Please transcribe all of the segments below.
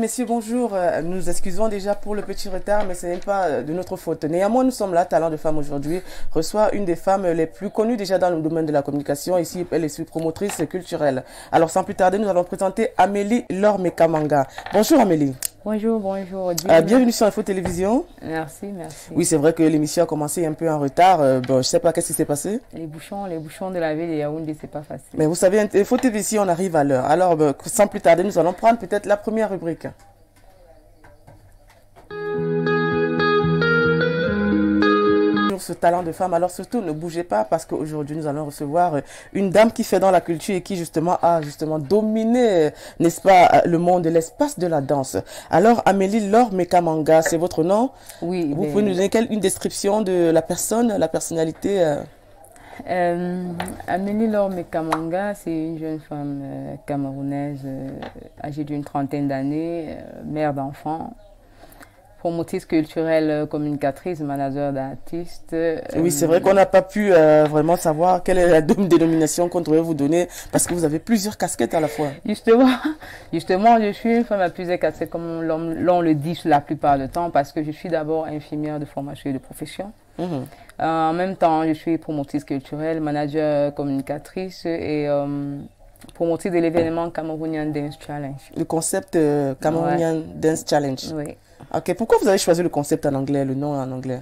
messieurs, bonjour. Nous excusons déjà pour le petit retard, mais ce n'est pas de notre faute. Néanmoins, nous sommes là, Talent de Femmes aujourd'hui reçoit une des femmes les plus connues déjà dans le domaine de la communication. Ici, elle est promotrice culturelle. Alors, sans plus tarder, nous allons présenter Amélie Laure Mekamanga. Bonjour Amélie. Bonjour, bonjour. Bienvenue sur Info Télévision. Merci, merci. Oui, c'est vrai que l'émission a commencé un peu en retard. Bon, je sais pas qu'est-ce qui s'est passé. Les bouchons de la ville de Yaoundé, c'est pas facile. Mais vous savez, Info Télévision, on arrive à l'heure. Alors, sans plus tarder, nous allons prendre peut-être la première rubrique. Ce talent de femme, alors surtout ne bougez pas parce qu'aujourd'hui nous allons recevoir une dame qui fait dans la culture et qui justement a dominé, n'est-ce pas, le monde, l'espace de la danse. Alors Amélie Laure Mekamanga, c'est votre nom? Oui. Vous pouvez nous donner une description de la personne, la personnalité? Amélie Laure Mekamanga, c'est une jeune femme camerounaise âgée d'une trentaine d'années, mère d'enfants, promotrice culturelle, communicatrice, manager d'artistes. Oui, c'est vrai qu'on n'a pas pu vraiment savoir quelle est la dénomination qu'on devrait vous donner parce que vous avez plusieurs casquettes à la fois. Justement, je suis une femme à plusieurs casquettes, comme l'on le dit la plupart du temps, parce que je suis d'abord infirmière de formation et de profession. En même temps, je suis promotrice culturelle, manager communicatrice et promotrice de l'événement Cameroonian Dance Challenge. Le concept Cameroonian Dance Challenge. Oui. Ok, pourquoi vous avez choisi le concept en anglais, le nom en anglais?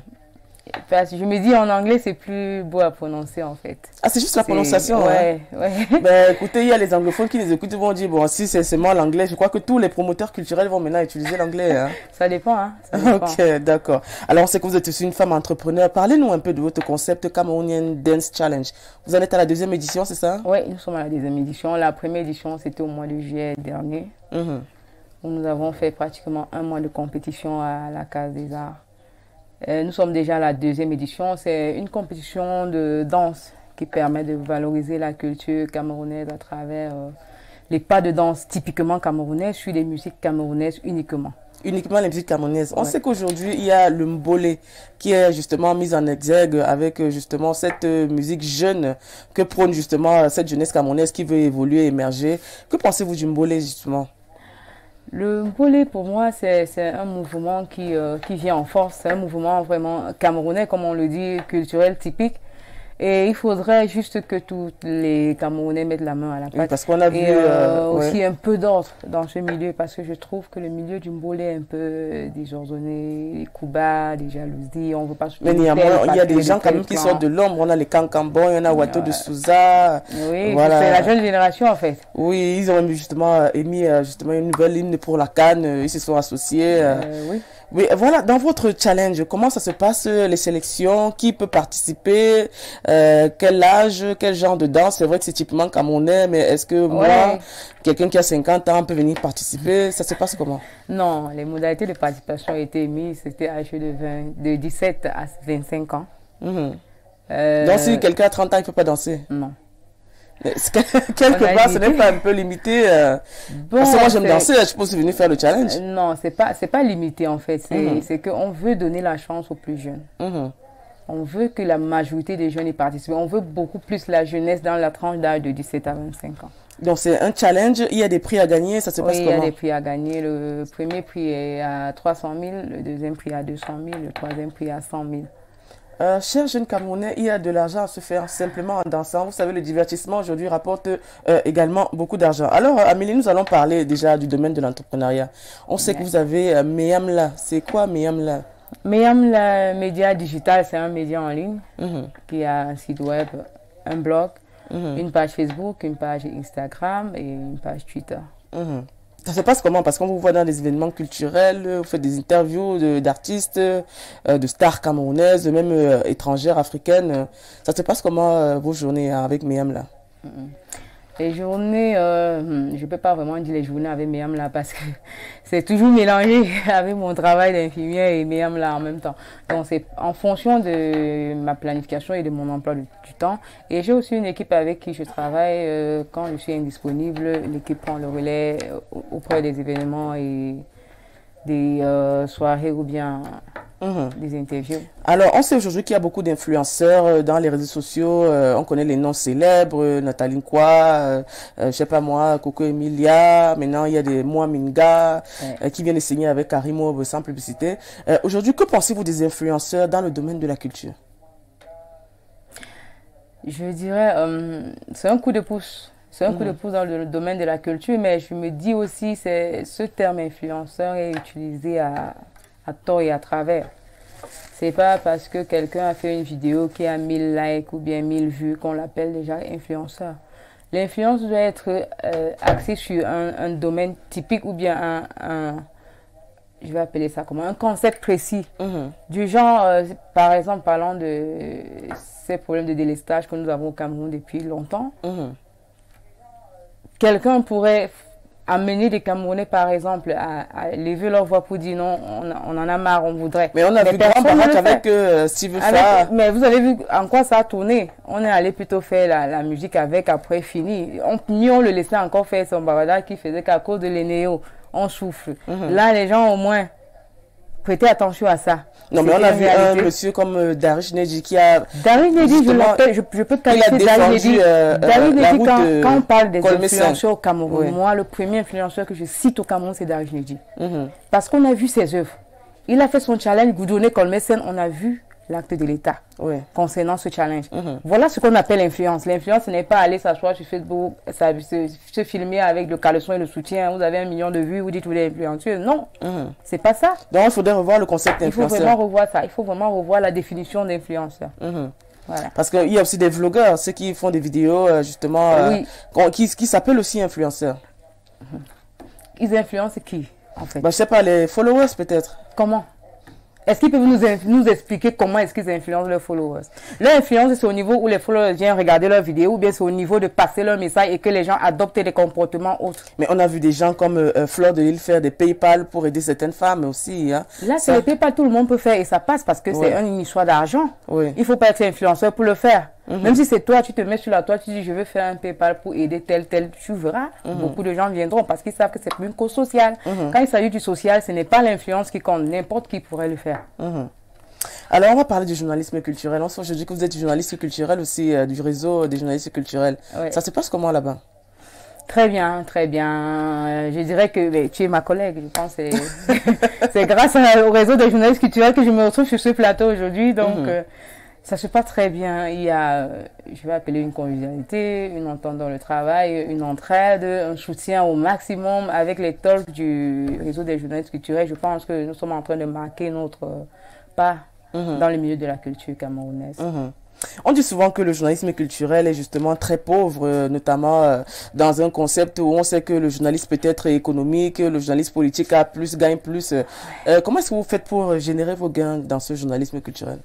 Parce que je me dis en anglais, c'est plus beau à prononcer en fait. Ah, c'est juste la prononciation? Ouais, hein? ouais. Ben, écoutez, il y a les anglophones qui les écoutent, ils vont dire, bon, si c'est seulement l'anglais, je crois que tous les promoteurs culturels vont maintenant utiliser l'anglais. Hein? Ça dépend, hein. Ça dépend. Ok, d'accord. Alors, on sait que vous êtes aussi une femme entrepreneur. Parlez-nous un peu de votre concept Cameroonian Dance Challenge. Vous en êtes à la deuxième édition, c'est ça? Oui, nous sommes à la deuxième édition. La première édition, c'était au mois de juillet dernier. Où nous avons fait pratiquement un mois de compétition à la Case des Arts. Nous sommes déjà à la deuxième édition. C'est une compétition de danse qui permet de valoriser la culture camerounaise à travers les pas de danse typiquement camerounaises sur des musiques camerounaises uniquement. Uniquement les musiques camerounaises. On sait qu'aujourd'hui, il y a le mbolé qui est justement mis en exergue avec justement cette musique jeune que prône justement cette jeunesse camerounaise qui veut évoluer, émerger. Que pensez-vous du mbolé justement? Le mbolé, pour moi, c'est un mouvement qui vient en force. C'est un mouvement vraiment camerounais, comme on le dit, culturel, typique. Et il faudrait juste que tous les Camerounais mettent la main à la pâte. Oui, parce qu'on a vu aussi un peu d'ordre dans ce milieu, parce que je trouve que le milieu du mbolé est un peu désordonné, des coups bas, des jalousies, on veut pas... Mais néanmoins, il y a des gens quand même qui sortent de l'ombre. On a les Cancambons, il y en a Wato de Souza. Oui, voilà. C'est la jeune génération en fait. Oui, ils ont justement émis justement une nouvelle hymne pour la CAN, ils se sont associés. Oui. Oui, voilà, dans votre challenge, comment ça se passe, les sélections, qui peut participer, quel âge, quel genre de danse? C'est vrai que c'est typiquement camerounais, mais est-ce que moi, quelqu'un qui a 50 ans peut venir participer? Ça se passe comment? Non, les modalités de participation ont été mises, c'était âgé de 17 à 25 ans. Donc si quelqu'un a 30 ans, il ne peut pas danser? Non. Quelque part, ce n'est pas un peu limité. Parce que moi, j'aime danser, je peux venir faire le challenge. Non, c'est pas limité en fait. C'est qu'on veut donner la chance aux plus jeunes. On veut que la majorité des jeunes y participent. On veut beaucoup plus la jeunesse dans la tranche d'âge de 17 à 25 ans. Donc, c'est un challenge, il y a des prix à gagner, ça se passe comment? Il y a des prix à gagner. Le premier prix est à 300 000, le deuxième prix à 200 000, le troisième prix à 100 000. Chers jeunes Camerounais, il y a de l'argent à se faire simplement en dansant. Vous savez, le divertissement aujourd'hui rapporte également beaucoup d'argent. Alors, Amélie, nous allons parler déjà du domaine de l'entrepreneuriat. On sait que vous avez Meyamla. C'est quoi Meyamla? Meyamla Média Digital, c'est un média en ligne qui a un site web, un blog, une page Facebook, une page Instagram et une page Twitter. Ça se passe comment? Parce qu'on vous voit dans des événements culturels, vous faites des interviews d'artistes, de stars camerounaises, même étrangères, africaines. Ça se passe comment vos journées avec Meyamla? Les journées, je ne peux pas vraiment dire les journées avec Meyamla parce que c'est toujours mélangé avec mon travail d'infirmière et Meyamla en même temps. Donc c'est en fonction de ma planification et de mon emploi du temps. Et j'ai aussi une équipe avec qui je travaille. Quand je suis indisponible, l'équipe prend le relais auprès des événements et des soirées ou bien des interviews. Alors, on sait aujourd'hui qu'il y a beaucoup d'influenceurs dans les réseaux sociaux. On connaît les noms célèbres, Nathalie Nkwa, je sais pas moi, Coco Emilia. Maintenant, il y a des Moi Minga qui viennent de signer avec Karimo sans publicité. Aujourd'hui, que pensez-vous des influenceurs dans le domaine de la culture? Je dirais, c'est un coup de pouce. C'est un coup de pouce dans le domaine de la culture, mais je me dis aussi que ce terme influenceur est utilisé à tort et à travers. C'est pas parce que quelqu'un a fait une vidéo qui a 1000 likes ou bien 1000 vues qu'on l'appelle déjà influenceur. L'influence doit être axée sur un domaine typique ou bien je vais appeler ça comment, un concept précis. Du genre, par exemple, parlant de ces problèmes de délestage que nous avons au Cameroun depuis longtemps. Quelqu'un pourrait amener des Camerounais, par exemple, à lever leur voix pour dire non, on en a marre, on voudrait. Mais on a vu grand baraque avec Steve Fa. Mais vous avez vu en quoi ça a tourné. On est allé plutôt faire la musique avec, après fini. On le laissait encore faire son barada qui faisait qu'à cause de l'énéo, on souffle. Là, les gens au moins prêtez attention à ça. Non, mais on a vu un monsieur comme Darish Nedji qui a... Darish Nedji, je peux qualifier Darish Nedji. Darish Nedji, quand on parle des influenceurs au Cameroun, moi, le premier influenceur que je cite au Cameroun, c'est Darish Nedji. Parce qu'on a vu ses œuvres. Il a fait son challenge Goudonné Colmesen, on a vu l'acte de l'État concernant ce challenge. Voilà ce qu'on appelle l'influence. L'influence, ce n'est pas aller s'asseoir sur Facebook, se filmer avec le caleçon et le soutien. Vous avez 1 million de vues, vous dites vous êtes influenceur. Non, c'est pas ça. Donc, il faudrait revoir le concept d'influenceur. Il faut vraiment revoir ça. Il faut vraiment revoir la définition d'influenceur. Voilà. Parce qu'il y a aussi des vlogueurs, ceux qui font des vidéos, justement, qui s'appellent aussi influenceurs. Ils influencent qui, en fait? Je sais pas, les followers peut-être. Comment? Est-ce qu'ils peuvent nous expliquer comment est-ce qu'ils influencent leurs followers? Leur influence, c'est au niveau où les followers viennent regarder leurs vidéos ou bien c'est au niveau de passer leur message et que les gens adoptent des comportements autres. Mais on a vu des gens comme Fleur de Lille faire des PayPal pour aider certaines femmes aussi. Hein. Là, c'est le PayPal, tout le monde peut faire et ça passe parce que c'est une histoire d'argent. Il ne faut pas être influenceur pour le faire. Même si c'est toi, tu te mets sur la toile, tu dis je veux faire un PayPal pour aider tel, tu verras. Beaucoup de gens viendront parce qu'ils savent que c'est une cause sociale. Quand il s'agit du social, ce n'est pas l'influence qui compte, n'importe qui pourrait le faire. Alors on va parler du journalisme culturel. On sait aujourd'hui que vous êtes journaliste culturel aussi, du réseau des journalistes culturels. Ça se passe comment là-bas? Très bien, très bien. Je dirais que tu es ma collègue, je pense. C'est grâce au réseau des journalistes culturels que je me retrouve sur ce plateau aujourd'hui. Donc, ça se passe très bien. Il y a, je vais appeler une convivialité, une entente dans le travail, une entraide, un soutien au maximum avec les talks du réseau des journalistes culturels. Je pense que nous sommes en train de marquer notre pas dans le milieu de la culture camerounaise. On dit souvent que le journalisme culturel est justement très pauvre, notamment dans un concept où on sait que le journaliste peut être économique, le journaliste politique a plus, gagne plus. Comment est-ce que vous faites pour générer vos gains dans ce journalisme culturel?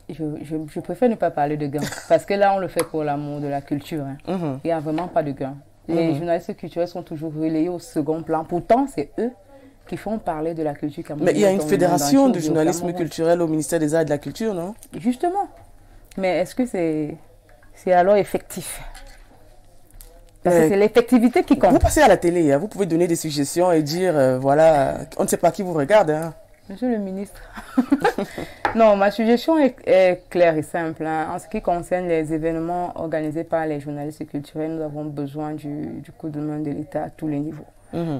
Je préfère ne pas parler de gains, parce que là, on le fait pour l'amour de la culture. Il n'y a vraiment pas de gains. Les journalistes culturels sont toujours relayés au second plan. Pourtant, c'est eux qui font parler de la culture camerounaise. Mais il y a une fédération de journalisme culturel au ministère des Arts et de la Culture, non? Justement. Mais est-ce que c'est alors effectif? Parce que c'est l'effectivité qui compte. Vous passez à la télé, hein, vous pouvez donner des suggestions et dire, voilà, on ne sait pas qui vous regarde. Hein. Monsieur le ministre. Non, ma suggestion est claire et simple. Hein. En ce qui concerne les événements organisés par les journalistes culturels, nous avons besoin du coup de main de l'État à tous les niveaux.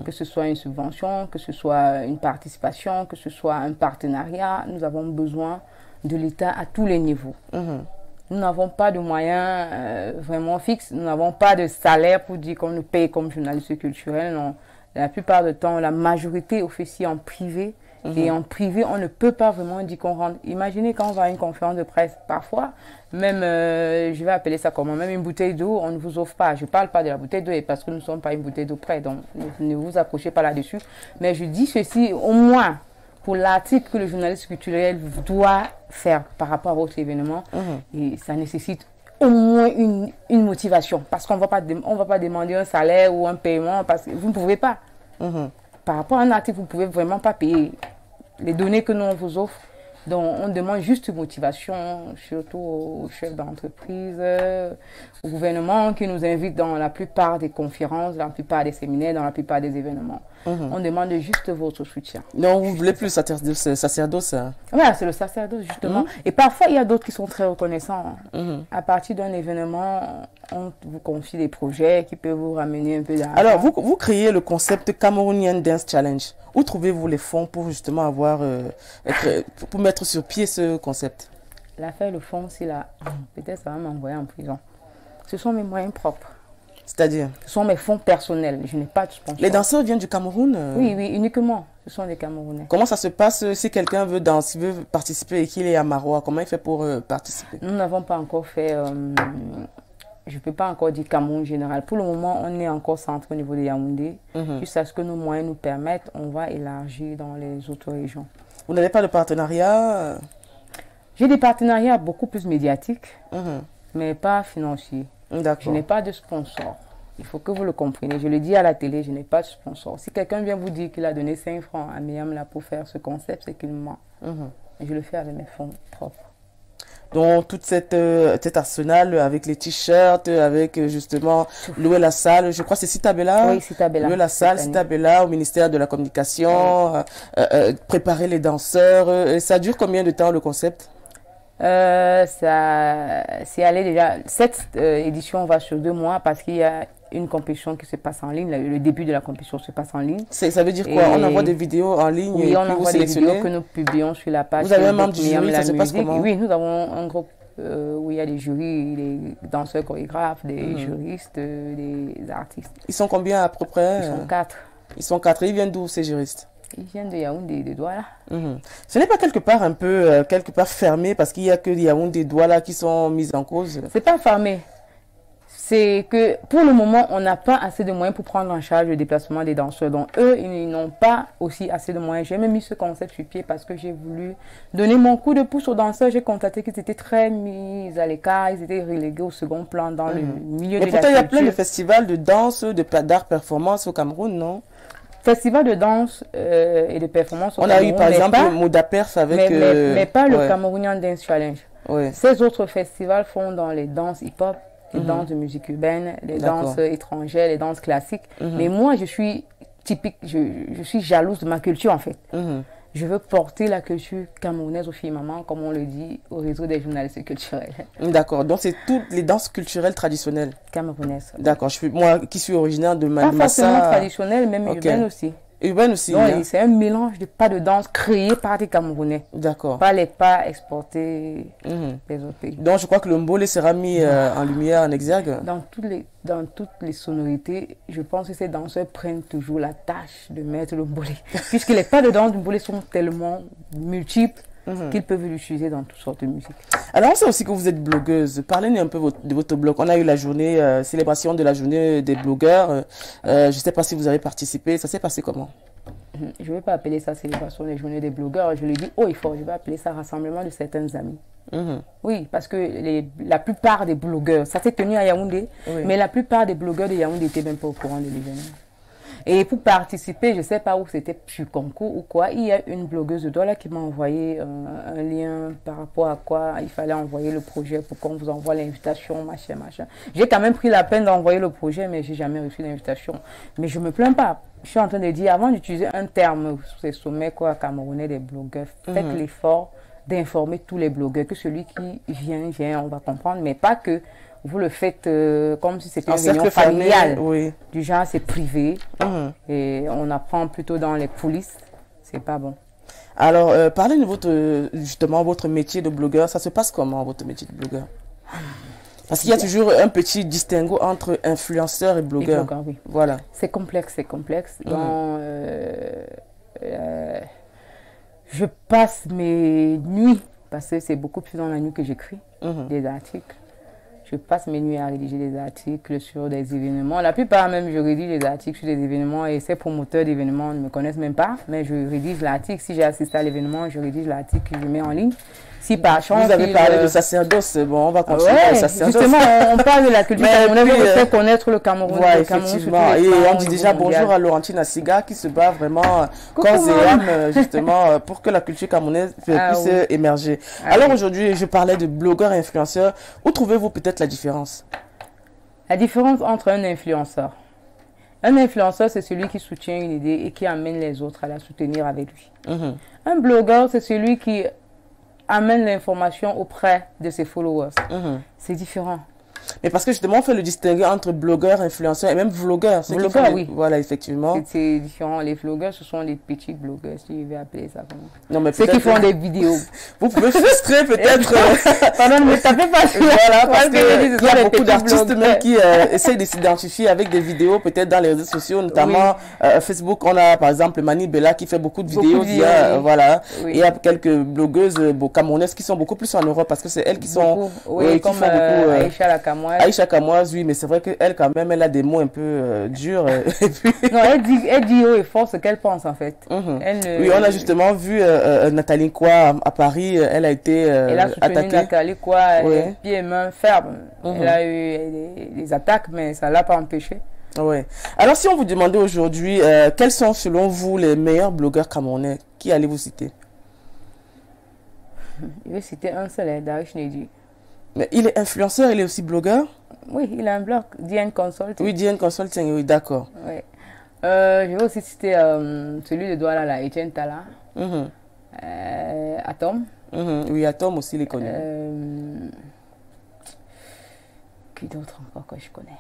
Que ce soit une subvention, que ce soit une participation, que ce soit un partenariat, nous avons besoin de l'État à tous les niveaux. Nous n'avons pas de moyens vraiment fixes, nous n'avons pas de salaire pour dire qu'on nous paye comme journalistes culturels. Non. La plupart du temps, la majorité officie en privé. Et en privé, on ne peut pas vraiment dire qu'on rentre. Imaginez quand on va à une conférence de presse, parfois, même, je vais appeler ça comment, même une bouteille d'eau, on ne vous offre pas. Je ne parle pas de la bouteille d'eau parce que nous ne sommes pas une bouteille d'eau près, donc ne vous approchez pas là-dessus. Mais je dis ceci, au moins, pour l'article que le journaliste culturel doit faire par rapport à votre événement, et ça nécessite au moins une motivation. Parce qu'on ne va pas demander un salaire ou un paiement, parce que vous ne pouvez pas. Par rapport à un article, vous ne pouvez vraiment pas payer. Les données que nous on vous offre, Donc, on demande juste motivation, surtout aux chefs d'entreprise, au gouvernement qui nous invite dans la plupart des conférences, dans la plupart des séminaires, dans la plupart des événements. On demande juste votre soutien. Non, vous voulez plus sacerdoce, hein? Oui, c'est le sacerdoce, justement. Et parfois, il y a d'autres qui sont très reconnaissants. À partir d'un événement, on vous confie des projets qui peuvent vous ramener un peu d'argent. Alors, vous créez le concept Cameroonian Dance Challenge. Où trouvez-vous les fonds pour justement pour mettre sur pied ce concept? L'affaire, le fond, c'est là. Peut-être ça va m'envoyer en prison. Ce sont mes moyens propres. C'est-à-dire? Ce sont mes fonds personnels. Je n'ai pas de sponsor. Les danseurs viennent du Cameroun? Oui, uniquement. Ce sont des Camerounais. Comment ça se passe si quelqu'un veut danser, veut participer et qu'il est à Maroua? Comment il fait pour participer? Nous n'avons pas encore fait... je ne peux pas encore dire Cameroun général. Pour le moment, on est encore centré au niveau de Yaoundé. Jusqu'à ce que nos moyens nous permettent, on va élargir dans les autres régions. Vous n'avez pas de partenariat? J'ai des partenariats beaucoup plus médiatiques, mais pas financiers. Je n'ai pas de sponsor. Il faut que vous le compreniez. Je le dis à la télé, je n'ai pas de sponsor. Si quelqu'un vient vous dire qu'il a donné 5 francs à Myriam là pour faire ce concept, c'est qu'il ment. Je le fais avec mes fonds propres. Donc, toute cet arsenal avec les t-shirts, avec justement louer la salle, je crois que c'est Citabella. Oui, Citabella. Louer la salle, Citabella, au ministère de la Communication, préparer les danseurs. Ça dure combien de temps le concept? Ça c'est allé déjà. Cette édition va sur 2 mois parce qu'il y a une compétition qui se passe en ligne. Le début de la compétition se passe en ligne. Ça veut dire quoi? On envoie des vidéos en ligne? Oui, on envoie des vidéos que nous publions sur la page. Vous avez un membre du jury, ça se passe comment? Oui, nous avons un groupe où il y a des jurys, des danseurs chorégraphes, des juristes, des artistes. Ils sont combien à peu près? Ils sont 4. Ils sont 4. Ils viennent d'où ces juristes? Ils viennent de Yaoundé, de Douala. Ce n'est pas quelque part fermé parce qu'il n'y a que Yaoundé et Douala qui sont mis en cause? C'est pas fermé. C'est que pour le moment, on n'a pas assez de moyens pour prendre en charge le déplacement des danseurs. Donc eux, ils n'ont pas aussi assez de moyens. J'ai même mis ce concept sur pied parce que j'ai voulu donner mon coup de pouce aux danseurs. J'ai constaté qu'ils étaient très mis à l'écart, ils étaient relégués au second plan dans le milieu de la culture. Et pourtant, il y a plein de festivals de danse, d'art performance au Cameroun, non? Festival de danse et de performance au Cameroun. On a eu par exemple Modaperf avec... Mais pas le Cameroonian Dance Challenge. Ouais. Ces autres festivals font dans les danses hip-hop, les danses de musique urbaine, les danses étrangères, les danses classiques. Mais moi, je suis typique, je suis jalouse de ma culture en fait. Je veux porter la culture camerounaise aux filles mamans, comme on le dit au réseau des journalistes culturels. D'accord, donc c'est toutes les danses culturelles traditionnelles camerounaises. D'accord, moi qui suis originaire de Massa. Pas forcément traditionnelles, même urbaines aussi. Urbaine aussi. Donc, c'est un mélange de pas de danse créé par des Camerounais. D'accord. Pas les pas exportés des autres pays. Donc je crois que le mbolé sera mis en lumière, en exergue. Dans toutes les sonorités, je pense que ces danseurs prennent toujours la tâche de mettre le mbolé. Puisque les pas de danse du mbolé sont tellement multiples qu'ils peuvent l'utiliser dans toutes sortes de musique. Alors on sait aussi que vous êtes blogueuse. Parlez-nous un peu de votre blog. On a eu la journée, célébration de la journée des blogueurs. Je ne sais pas si vous avez participé. Ça s'est passé comment? Je ne vais pas appeler ça célébration des journées des blogueurs. Je le dis haut et fort. Je vais appeler ça rassemblement de certains amis. Oui, parce que la plupart des blogueurs, ça s'est tenu à Yaoundé, mais la plupart des blogueurs de Yaoundé n'étaient même pas au courant de l'événement. Et pour participer, je ne sais pas où c'était sur concours ou quoi, il y a une blogueuse de Douala qui m'a envoyé un lien par rapport à quoi il fallait envoyer le projet pour qu'on vous envoie l'invitation, machin. J'ai quand même pris la peine d'envoyer le projet, mais je n'ai jamais reçu l'invitation. Mais je ne me plains pas. Je suis en train de dire, avant d'utiliser un terme sur ces sommets camerounais des blogueurs, faites l'effort d'informer tous les blogueurs, que celui qui vient, on va comprendre, mais pas que vous le faites comme si c'était une réunion familiale. Du genre, c'est privé. Et on apprend plutôt dans les coulisses. C'est pas bon. Alors, parlez de justement votre métier de blogueur. Ça se passe comment, votre métier de blogueur? Parce qu'il y a toujours un petit distinguo entre influenceur et blogueur. Et blogueur, oui. Voilà. C'est complexe. Donc, je passe mes nuits, parce que c'est beaucoup plus dans la nuit que j'écris des articles. Je passe mes nuits à rédiger des articles sur des événements. La plupart même, je rédige des articles sur des événements et ces promoteurs d'événements ne me connaissent même pas. Mais je rédige l'article. Si j'ai assisté à l'événement, je rédige l'article que je mets en ligne. Si par chance... Vous avez parlé de sacerdoce, bon, on va continuer ouais, le sacerdoce. Justement, on parle de la culture camerounaise, on fait connaître le Cameroun. Ouais, effectivement. Et on dit déjà bonjour à Laurentine Asiga qui se bat vraiment corps et âme, justement, pour que la culture camerounaise puisse émerger. Alors aujourd'hui, je parlais de blogueurs et influenceurs. Où trouvez-vous peut-être la différence? La différence entre un influenceur. Un influenceur, c'est celui qui soutient une idée et qui amène les autres à la soutenir avec lui. Un blogueur, c'est celui qui amène l'information auprès de ses followers. C'est différent. Mais parce que justement, on fait le distinguo entre blogueurs, influenceurs et même vlogueurs. Vlogueurs, oui. Voilà, effectivement. C'est différent. Les vlogueurs, ce sont des petits blogueurs, si je vais appeler ça comme ça. Non, mais ceux qui font des vidéos. Vous pouvez frustrer peut-être. Pardon, mais tapez pas sur. Voilà, parce qu'il y a beaucoup d'artistes même qui essayent de s'identifier avec des vidéos, peut-être dans les réseaux sociaux, notamment Facebook. On a par exemple Mani Bella qui fait beaucoup de vidéos. Voilà. Il y a quelques blogueuses camerounaises qui sont beaucoup plus en Europe parce que c'est elles qui sont. Oui, comme Aïcha Lakamoise. Aïcha Kamoise, oui, mais c'est vrai qu'elle, quand même, elle a des mots un peu durs. Et puis... Non, elle dit haut et fort ce qu'elle pense, en fait. Oui, on a justement vu Nathalie Kwa à Paris, elle a été elle a soutenu attaquée. Nathalie Kwa, pieds et mains fermes. Elle a eu des attaques, mais ça ne l'a pas empêchée. Ouais. Alors, si on vous demandait aujourd'hui, quels sont, selon vous, les meilleurs blogueurs camerounais, qui allez-vous citer? Je vais citer un seul, Darish Nedi. Mais il est influenceur, il est aussi blogueur? Oui, il a un blog, DN Consulting. Oui, DN Consulting, oui, d'accord. Oui. Je vais aussi citer celui de Douala, là, Etienne Tala. Atom. Oui, Atom aussi, il est connu. Qui d'autre encore que je connais?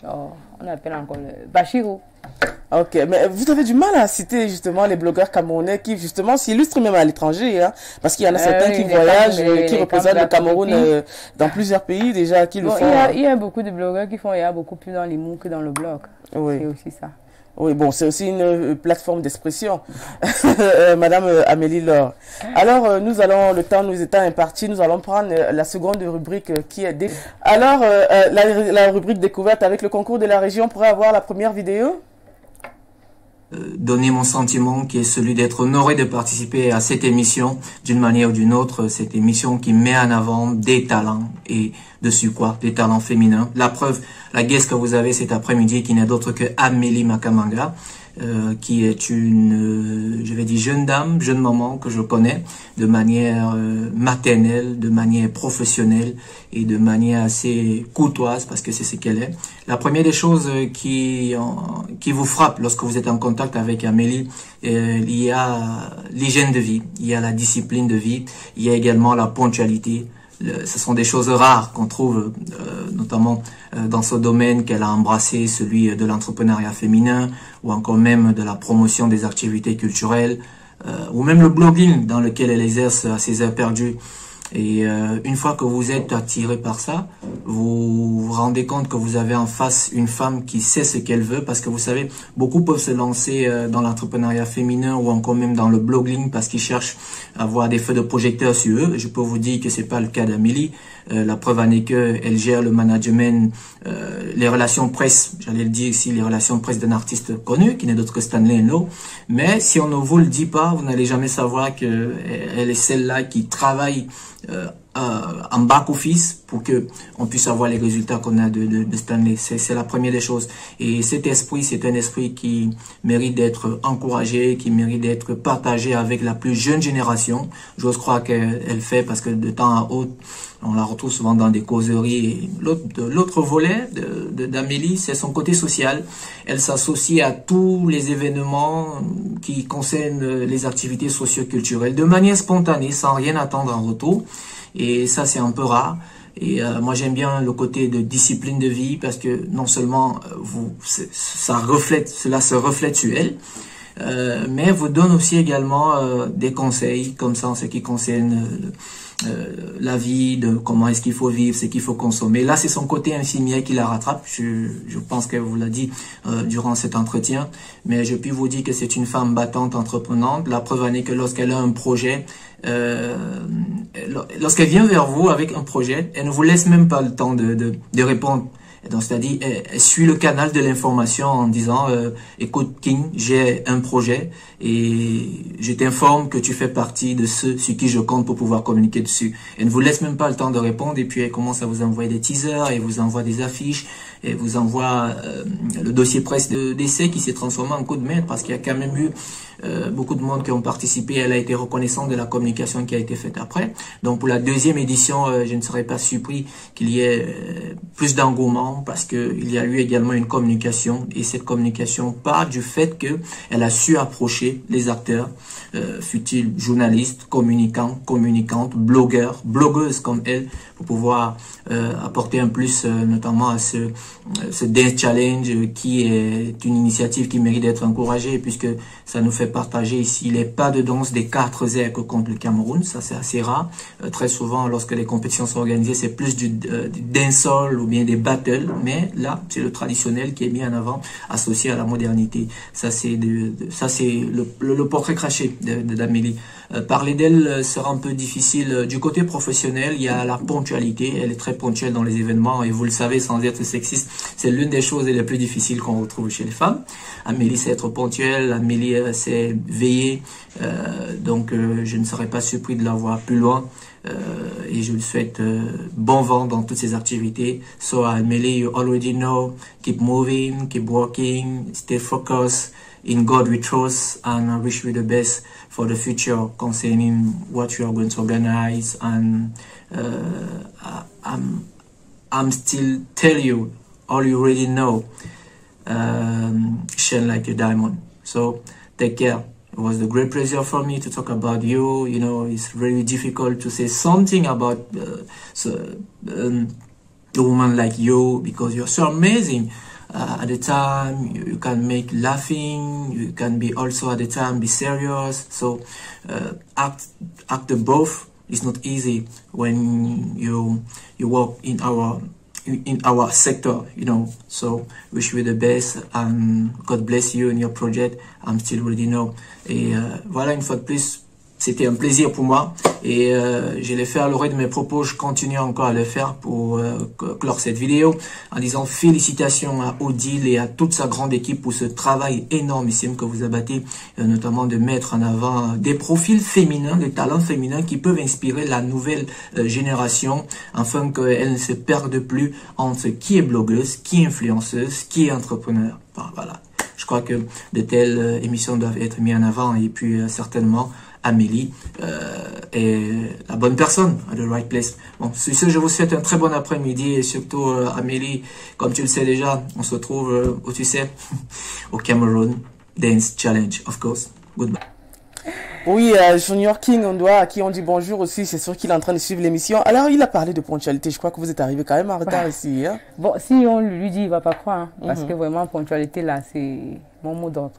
On appelle encore le Bachirou. Ok, mais vous avez du mal à citer justement les blogueurs camerounais qui justement s'illustrent même à l'étranger, hein, parce qu'il y en a certains qui voyagent, qui représentent le Cameroun dans plusieurs pays déjà, qui le font. Il y a beaucoup de blogueurs qui font, il y a beaucoup plus dans les mots que dans le blog. Oui. C'est aussi ça. Oui, bon, c'est aussi une plateforme d'expression, Madame Amélie Laure. Alors, le temps nous étant imparti, nous allons prendre la seconde rubrique qui est... Alors, la rubrique découverte avec le concours de la région pourrait avoir la première vidéo? Donner mon sentiment qui est celui d'être honoré de participer à cette émission d'une manière ou d'une autre, cette émission qui met en avant des talents et de surcroît des talents féminins. La preuve, la guest que vous avez cet après-midi qui n'est d'autre que Amélie Makamanga, qui est une, je vais dire jeune dame, jeune maman que je connais de manière maternelle, de manière professionnelle et de manière assez courtoise parce que c'est ce qu'elle est. La première des choses qui vous frappe lorsque vous êtes en contact avec Amélie, il y a l'hygiène de vie, il y a la discipline de vie, il y a également la ponctualité. Ce sont des choses rares qu'on trouve notamment dans ce domaine qu'elle a embrassé, celui de l'entrepreneuriat féminin ou encore même de la promotion des activités culturelles ou même le blogging dans lequel elle exerce à ses heures perdues. Et une fois que vous êtes attiré par ça, vous vous rendez compte que vous avez en face une femme qui sait ce qu'elle veut, parce que vous savez, beaucoup peuvent se lancer dans l'entrepreneuriat féminin ou encore même dans le blogging parce qu'ils cherchent à avoir des feux de projecteur sur eux. Je peux vous dire que c'est pas le cas d'Amélie. La preuve en est que elle gère le management, les relations presse, j'allais le dire ici, les relations presse d'un artiste connu qui n'est d'autre que Stanley Enlow. Mais si on ne vous le dit pas, vous n'allez jamais savoir que elle est celle-là qui travaille en back office pour que on puisse avoir les résultats qu'on a de Stanley. C'est la première des choses. Et cet esprit, c'est un esprit qui mérite d'être encouragé, qui mérite d'être partagé avec la plus jeune génération. J'ose croire qu'elle fait, parce que de temps à autre, on la retrouve souvent dans des causeries. Et l'autre volet d'Amélie, c'est son côté social. Elle s'associe à tous les événements qui concernent les activités socio-culturelles de manière spontanée, sans rien attendre en retour. Et ça, c'est un peu rare. Et moi, j'aime bien le côté de discipline de vie parce que non seulement cela se reflète sur elle, mais vous donne aussi également des conseils comme ça en ce qui concerne la vie, de comment est-ce qu'il faut vivre, ce qu'il faut consommer. Là, c'est son côté infirmier qui la rattrape. Je pense qu'elle vous l'a dit durant cet entretien. Mais je puis vous dire que c'est une femme battante, entreprenante. La preuve en est que lorsqu'elle a un projet, lorsqu'elle vient vers vous avec un projet, elle ne vous laisse même pas le temps de répondre. Et donc, c'est-à-dire, elle suit le canal de l'information en disant, écoute King, j'ai un projet et je t'informe que tu fais partie de ceux sur qui je compte pour pouvoir communiquer dessus. Elle ne vous laisse même pas le temps de répondre et puis elle commence à vous envoyer des teasers, et vous envoie des affiches, et vous envoie le dossier presse d'essai qui s'est transformé en coup de maître parce qu'il y a quand même eu beaucoup de monde qui ont participé. Elle a été reconnaissante de la communication qui a été faite après. Donc pour la deuxième édition, je ne serais pas surpris qu'il y ait plus d'engouement parce qu'il y a eu également une communication, et cette communication part du fait que elle a su approcher les acteurs, fut-il journalistes, communicants, communicantes, blogueurs, blogueuses comme elle, pour pouvoir apporter un plus notamment à ce Dance Challenge qui est une initiative qui mérite d'être encouragée puisque ça nous fait partager ici les pas de danse des 4 airs contre le Cameroun. Ça c'est assez rare. Très souvent lorsque les compétitions sont organisées c'est plus du dancehall ou bien des battles, mais là c'est le traditionnel qui est mis en avant associé à la modernité. Ça c'est le portrait craché d'Amélie. Parler d'elle sera un peu difficile. Du côté professionnel, il y a la ponctualité. Elle est très ponctuelle dans les événements et vous le savez, sans être sexiste, c'est l'une des choses les plus difficiles qu'on retrouve chez les femmes. Amélie sait être ponctuelle, Amélie sait veiller, donc je ne serais pas surpris de la voir plus loin. Et je lui souhaite bon vent dans toutes ses activités. So Amélie, you already know, keep moving, keep working, stay focused. In God we trust, and I wish you the best for the future concerning what you are going to organize. And I'm still tell you all you already know. Shine like a diamond. So take care. It was a great pleasure for me to talk about you. You know, it's really difficult to say something about a woman like you because you're so amazing. At the time, you can make laughing. You can be also at the time be serious. So act the both. It's not easy when you work in our sector, you know. So wish you the best and God bless you in your project. I'm still ready now. Et voilà, une fois de plus, c'était un plaisir pour moi et je l'ai fait à l'oreille de mes propos. Je continue encore à le faire pour clore cette vidéo en disant félicitations à Odile et à toute sa grande équipe pour ce travail énormissime que vous abattez, notamment de mettre en avant des profils féminins, des talents féminins qui peuvent inspirer la nouvelle génération afin qu'elle ne se perde plus entre qui est blogueuse, qui est influenceuse, qui est entrepreneur. Enfin, voilà. Je crois que de telles émissions doivent être mises en avant et puis certainement Amélie est la bonne personne, à the right place. Bon, sur ce, je vous souhaite un très bon après-midi et surtout Amélie, comme tu le sais déjà, on se retrouve où tu sais, au Cameroun Dance Challenge, of course. Goodbye. Oui, Junior King, à qui on dit bonjour aussi, c'est sûr qu'il est en train de suivre l'émission. Alors, il a parlé de ponctualité, je crois que vous êtes arrivé quand même en retard ici. Hein? Bon, si on lui dit, il va pas croire, hein, parce que vraiment, ponctualité, là, c'est mon mot d'ordre.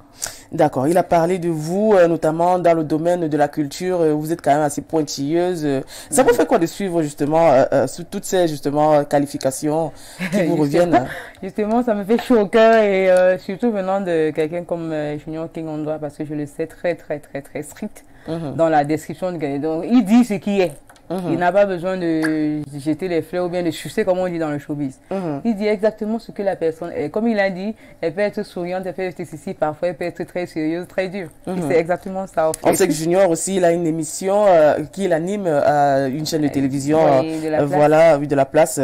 D'accord, il a parlé de vous, notamment dans le domaine de la culture, vous êtes quand même assez pointilleuse. Ça vous fait quoi de suivre justement toutes ces justement qualifications qui vous reviennent? Justement, ça me fait chaud au cœur et surtout venant de quelqu'un comme Junior King Ondoa, parce que je le sais très strict dans la description de donc il dit ce qui est. Il n'a pas besoin de jeter les fleurs ou bien de sucer comme on dit dans le showbiz. Il dit exactement ce que la personne est. Comme il a dit, elle peut être souriante, elle peut être ici, parfois elle peut être très sérieuse, très dure. C'est exactement ça. On sait que Junior aussi, il a une émission qu'il anime à une chaîne de télévision, voilà, de la place.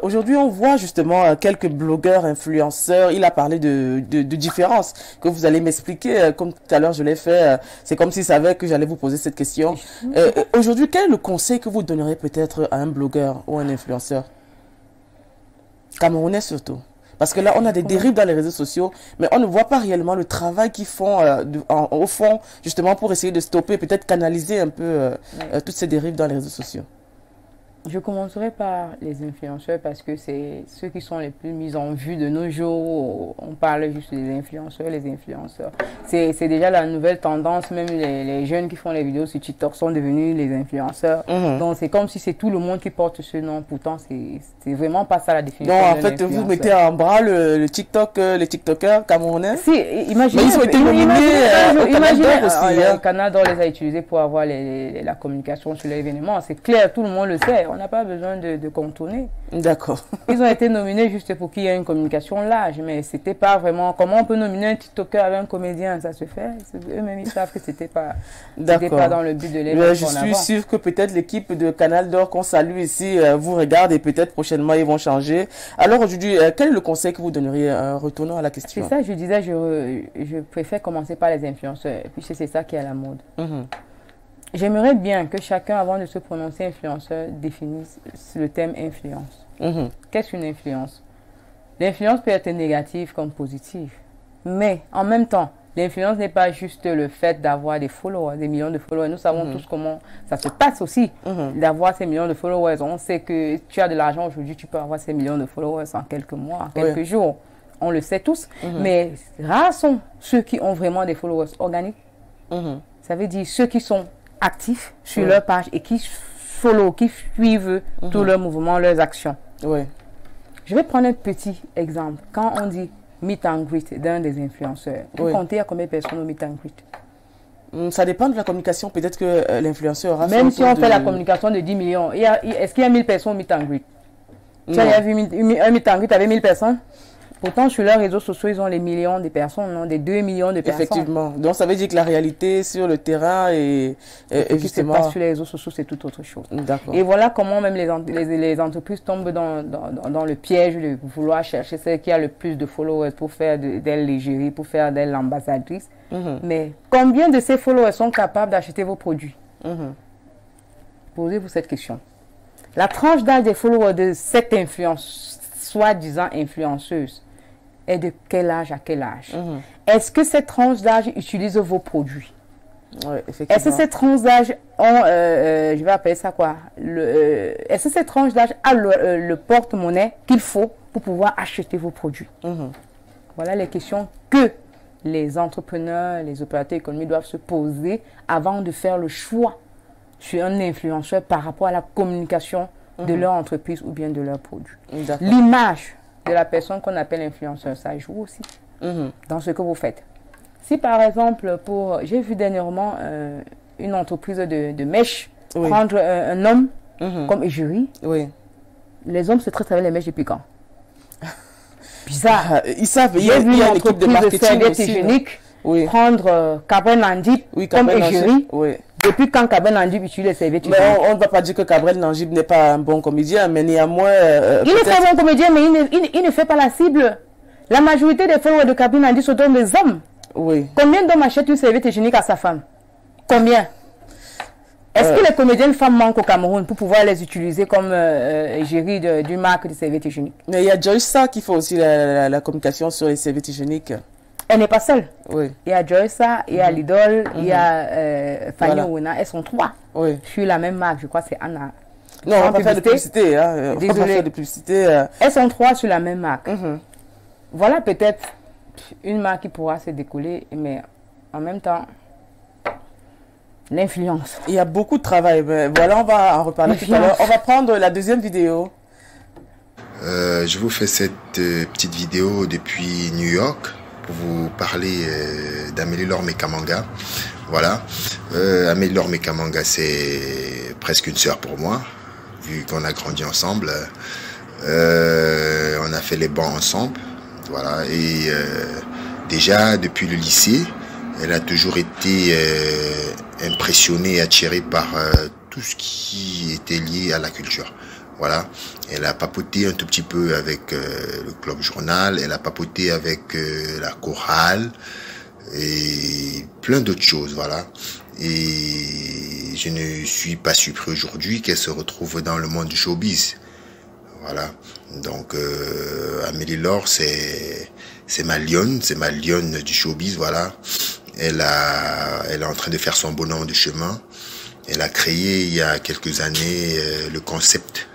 Aujourd'hui, on voit justement quelques blogueurs, influenceurs. Il a parlé de différences que vous allez m'expliquer. Comme tout à l'heure, je l'ai fait. C'est comme s'il savait que j'allais vous poser cette question. Aujourd'hui, quel est le conseil que vous donnerez peut-être à un blogueur ou un influenceur camerounais surtout? Parce que là, on a des dérives dans les réseaux sociaux, mais on ne voit pas réellement le travail qu'ils font au fond, justement pour essayer de stopper, peut-être canaliser un peu toutes ces dérives dans les réseaux sociaux. Je commencerai par les influenceurs parce que c'est ceux qui sont les plus mis en vue de nos jours. On parle juste des influenceurs, les influenceurs. C'est déjà la nouvelle tendance, même les jeunes qui font les vidéos sur TikTok sont devenus les influenceurs. Donc c'est comme si c'est tout le monde qui porte ce nom. Pourtant, c'est vraiment pas ça la définition. Donc en fait, vous mettez en bras le TikTok, les TikTokers camerounais. Si, imaginez. Mais ils ont été nominés au Canada, on les a utilisés pour avoir la communication sur l'événement. C'est clair, tout le monde le sait. On n'a pas besoin de contourner. D'accord. Ils ont été nominés juste pour qu'il y ait une communication large, mais c'était pas vraiment... Comment on peut nominer un TikToker avec un comédien? Ça se fait. Eux-mêmes, ils savent que c'était pas dans le but de les mettre Je en suis avant. sûr que peut-être l'équipe de Canal d'Or qu'on salue ici vous regarde et peut-être prochainement ils vont changer. Alors aujourd'hui, quel est le conseil que vous donneriez retournant à la question? C'est ça, je disais, je préfère commencer par les influenceurs, puisque c'est ça qui est à la mode. J'aimerais bien que chacun, avant de se prononcer influenceur, définisse le thème influence. Qu'est-ce qu'une influence? L'influence peut être négative comme positive. Mais en même temps, l'influence n'est pas juste le fait d'avoir des followers, des millions de followers. Nous savons tous comment ça se passe aussi, d'avoir ces millions de followers. On sait que tu as de l'argent aujourd'hui, tu peux avoir ces millions de followers en quelques mois, en quelques jours. On le sait tous. Mais rares sont ceux qui ont vraiment des followers organiques. Ça veut dire ceux qui sont actifs sur leur page et qui follow, qui suivent tous leurs mouvements, leurs actions. Je vais prendre un petit exemple. Quand on dit meet and greet d'un des influenceurs, vous comptez à combien de personnes au meet and greet? Ça dépend de la communication. Peut-être que l'influenceur aura... Même si on fait la communication de 10 millions, est-ce qu'il y a 1000 personnes au meet and greet? Tu as vu un meet and greet avec 1000 personnes? Pourtant, sur leurs réseaux sociaux, ils ont les millions de personnes, non, des 2 millions de personnes. Effectivement. Donc, ça veut dire que la réalité sur le terrain et ce qui justement... se passe sur les réseaux sociaux, c'est tout autre chose. D'accord. Et voilà comment même les entreprises tombent dans le piège de vouloir chercher celle qui a le plus de followers pour faire d'elle l'égérie, pour faire d'elle l'ambassadrice. Mais combien de ces followers sont capables d'acheter vos produits? Posez-vous cette question. La tranche d'âge des followers de cette influence, soi-disant influenceuse, est de quel âge à quel âge? Est-ce que cette tranche d'âge utilise vos produits? Est-ce que cette tranche d'âge je vais appeler ça quoi? Est-ce que cette tranche d'âge a le porte-monnaie qu'il faut pour pouvoir acheter vos produits? Voilà les questions que les entrepreneurs, les opérateurs économiques doivent se poser avant de faire le choix sur un influenceur par rapport à la communication de leur entreprise ou bien de leur produit. L'image de la personne qu'on appelle influenceur, ça joue aussi dans ce que vous faites. Si par exemple, j'ai vu dernièrement une entreprise de mèches prendre un homme comme égérie, les hommes se traitent avec les mèches depuis quand? Bizarre. Ils savent, il y a une entreprise de serviettes hygiéniques prendre Cabrel Nandip comme égérie. Depuis quand Cabrel Nandip utilise les serviettes hygiéniques? On ne va pas dire que Cabrel Nandip n'est pas un bon comédien, mais néanmoins... il est très bon comédien, mais il ne fait pas la cible. La majorité des followers de Cabrel Nandip sont des hommes. Combien d'hommes achètent une serviette hygiénique à sa femme? Combien? Est-ce que les comédiennes femmes manquent au Cameroun pour pouvoir les utiliser comme égérie d'une marque de serviettes hygiéniques? Mais il y a Joyce qui fait aussi la communication sur les serviettes hygiéniques. Elle n'est pas seule. Il y a Joyce, il y a Lidl, il y a Fanny Ouna. Elles sont 3 sur la même marque. Je crois que c'est Anna. Non, on va pas faire de publicité. Hein. On va pas faire de publicité. Elles sont 3 sur la même marque. Voilà peut-être une marque qui pourra se décoller, mais en même temps, l'influence. Il y a beaucoup de travail. Mais voilà, on va en reparler tout à l'heure. On va prendre la deuxième vidéo. Je vous fais cette petite vidéo depuis New York pour vous parler d'Amélie-Laure Mekamanga. Voilà. Amélie-Laure Mekamanga, c'est presque une sœur pour moi, vu qu'on a grandi ensemble. On a fait les bancs ensemble. Voilà. Et déjà, depuis le lycée, elle a toujours été impressionnée et attirée par tout ce qui était lié à la culture. Voilà, elle a papoté un tout petit peu avec le Club Journal, elle a papoté avec la chorale et plein d'autres choses, voilà. Et je ne suis pas surpris aujourd'hui qu'elle se retrouve dans le monde du showbiz. Voilà, donc Amélie-Laure, c'est ma lionne du showbiz, voilà. Elle est en train de faire son bonhomme de chemin. Elle a créé il y a quelques années le concept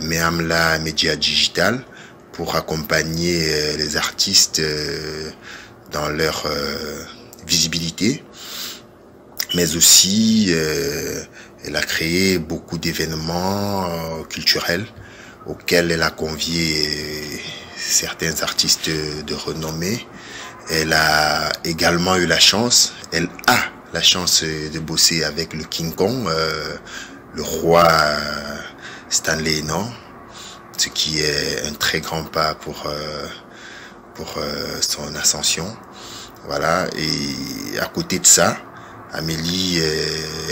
Meamla Media Digital pour accompagner les artistes dans leur visibilité, mais aussi elle a créé beaucoup d'événements culturels auxquels elle a convié certains artistes de renommée. Elle a également eu la chance, elle a la chance de bosser avec le King Kong, le roi Stanley Eno, ce qui est un très grand pas pour son ascension. Voilà, et à côté de ça, Amélie,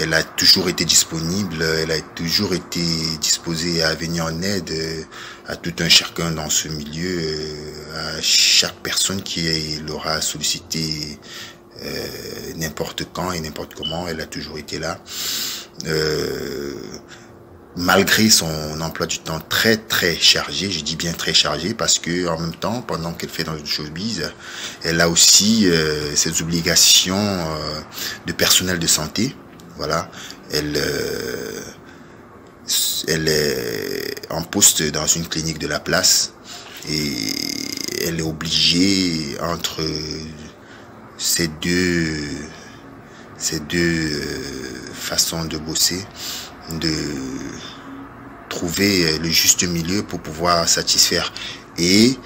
elle a toujours été disponible, elle a toujours été disposée à venir en aide à tout un chacun dans ce milieu, à chaque personne qui l'aura sollicité n'importe quand et n'importe comment, elle a toujours été là. Malgré son emploi du temps très très chargé, je dis bien très chargé parce que en même temps, pendant qu'elle fait dans le showbiz, elle a aussi ses obligations de personnel de santé. Voilà, elle est en poste dans une clinique de la place et elle est obligée entre ces deux façons de bosser, de trouver le juste milieu pour pouvoir satisfaire et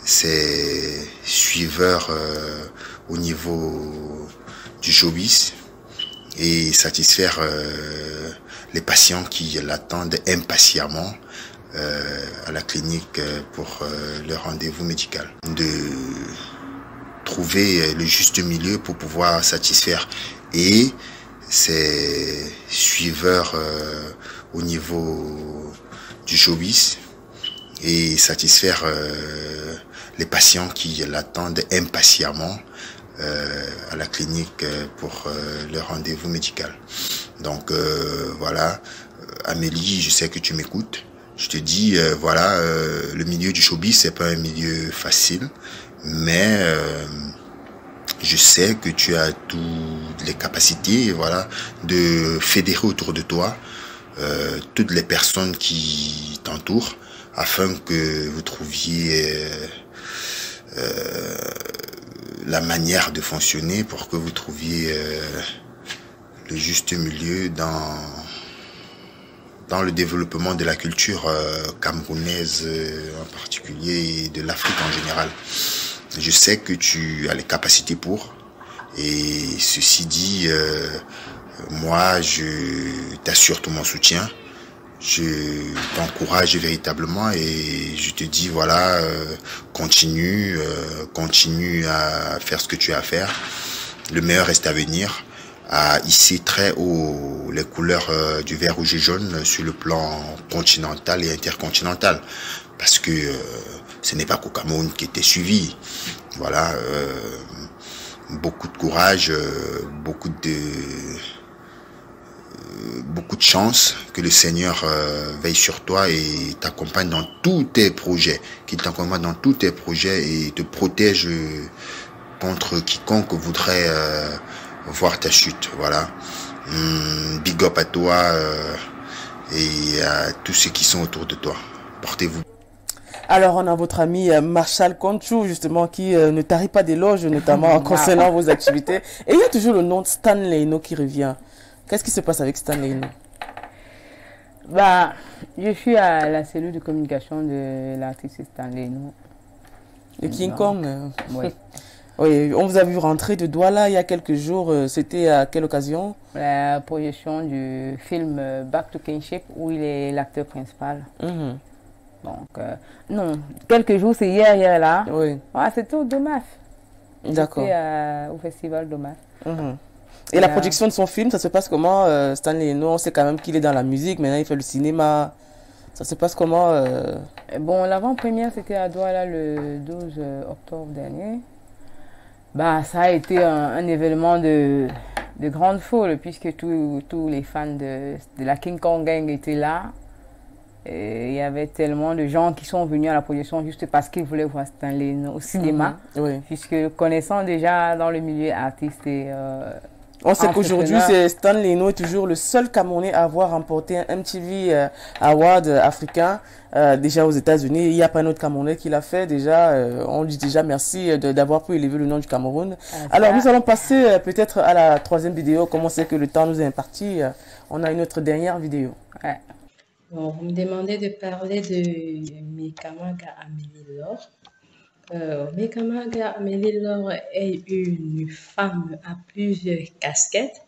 ses suiveurs au niveau du showbiz et satisfaire les patients qui l'attendent impatiemment à la clinique pour leur rendez-vous médical. De trouver le juste milieu pour pouvoir satisfaire et ses suiveurs au niveau du showbiz et satisfaire les patients qui l'attendent impatiemment à la clinique pour leur rendez-vous médical. Donc voilà, Amélie, je sais que tu m'écoutes. Je te dis, voilà, le milieu du showbiz, c'est pas un milieu facile, mais je sais que tu as toutes les capacités, voilà, de fédérer autour de toi toutes les personnes qui t'entourent afin que vous trouviez la manière de fonctionner pour que vous trouviez le juste milieu dans le développement de la culture camerounaise en particulier et de l'Afrique en général. Je sais que tu as les capacités pour, et ceci dit, moi je t'assure tout mon soutien, je t'encourage véritablement et je te dis voilà, continue à faire ce que tu as à faire, le meilleur reste à venir, à hisser très haut les couleurs du vert, rouge et jaune sur le plan continental et intercontinental, parce que ce n'est pas qu'au Cameroun qui était suivi. Voilà, beaucoup de courage, beaucoup de chance, que le Seigneur veille sur toi et t'accompagne dans tous tes projets, qu'il t'accompagne dans tous tes projets et te protège contre quiconque voudrait voir ta chute. Voilà, big up à toi et à tous ceux qui sont autour de toi. Portez-vous. Alors, on a votre ami Marshall Conchou, justement, qui ne tarit pas d'éloges, notamment concernant vos activités. Et il y a toujours le nom de Stanley Eno qui revient. Qu'est-ce qui se passe avec Stanley Eno? Bah, je suis à la cellule de communication de l'artiste Stanley Eno. Le King Kong. Oui. Oui, on vous a vu rentrer de Douala il y a quelques jours. C'était à quelle occasion? La projection du film Back to Kinship, où il est l'acteur principal. Donc, non, quelques jours, c'est hier là. Oui. Ah, c'était au Domas. D'accord. C'était au festival Domas. Et la production de son film, ça se passe comment? Stanley Eno, on sait quand même qu'il est dans la musique, maintenant il fait le cinéma. Ça se passe comment? Bon, l'avant-première, c'était à Douala le 12 octobre dernier. Bah, ça a été un événement de grande folie, puisque tous les fans de la King Kong Gang étaient là. Et il y avait tellement de gens qui sont venus à la projection juste parce qu'ils voulaient voir Stanley Eno au cinéma. Oui. Puisque connaissant déjà dans le milieu artiste et on sait qu'aujourd'hui, Stanley Eno est toujours le seul Camerounais à avoir remporté un MTV Award africain. Déjà aux États-Unis, il n'y a pas un autre Camerounais qui l'a fait. Déjà, on lui dit déjà merci d'avoir pu élever le nom du Cameroun. Alors, nous allons passer peut-être à la troisième vidéo. Comme on sait que le temps nous est imparti, on a une autre dernière vidéo. Ouais. Bon, vous me demandez de parler de Mekamaga Amélie Laure. Mekamaga Amélie Laure est une femme à plusieurs casquettes.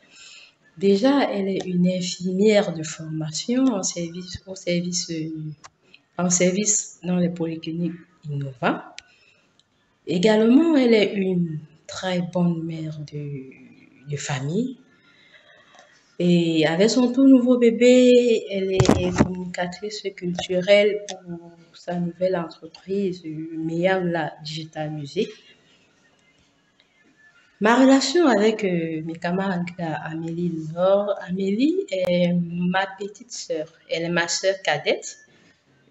Déjà, elle est une infirmière de formation en service dans les polycliniques innovants. Également, elle est une très bonne mère de famille. Et avec son tout nouveau bébé, elle est communicatrice culturelle pour sa nouvelle entreprise, Meyamla Digital Music. Ma relation avec mes camarades Amélie Laure, Amélie est ma petite sœur. Elle est ma sœur cadette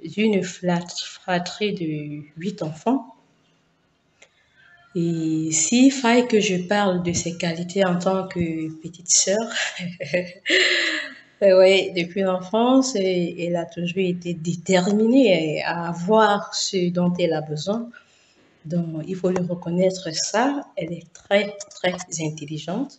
d'une fratrie de 8 enfants. Et s'il faille que je parle de ses qualités en tant que petite sœur, oui, depuis l'enfance, elle a toujours été déterminée à avoir ce dont elle a besoin. Donc, il faut lui reconnaître ça. Elle est très, très intelligente,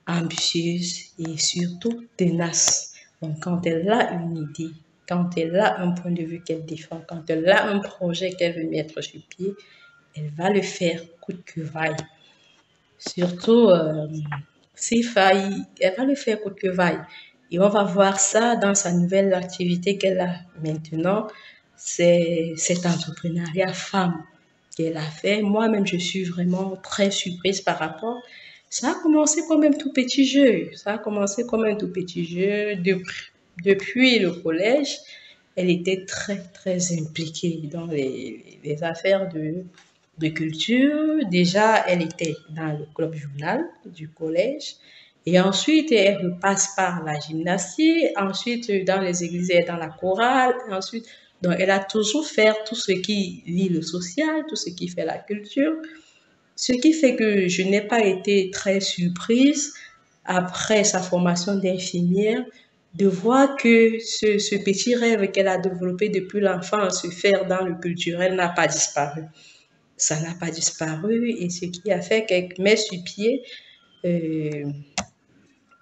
ambitieuse et surtout tenace. Donc, quand elle a une idée, quand elle a un point de vue qu'elle défend, quand elle a un projet qu'elle veut mettre sur pied, elle va le faire coûte que vaille. Surtout, s'il faille, elle va le faire coûte que vaille. Et on va voir ça dans sa nouvelle activité qu'elle a maintenant. C'est cet entrepreneuriat femme qu'elle a fait. Moi-même, je suis vraiment très surprise par rapport. Ça a commencé comme un tout petit jeu. Ça a commencé comme un tout petit jeu. Depuis le collège, elle était très, très impliquée dans les affaires de culture. Déjà, elle était dans le club journal du collège. Et ensuite, elle repasse par la gymnastique. Ensuite, dans les églises, elle est dans la chorale. Ensuite, donc, elle a toujours fait tout ce qui lie le social, tout ce qui fait la culture. Ce qui fait que je n'ai pas été très surprise après sa formation d'infirmière de voir que ce petit rêve qu'elle a développé depuis l'enfance, se faire dans le culturel, n'a pas disparu. Ça n'a pas disparu et ce qui a fait qu'elle met sur pied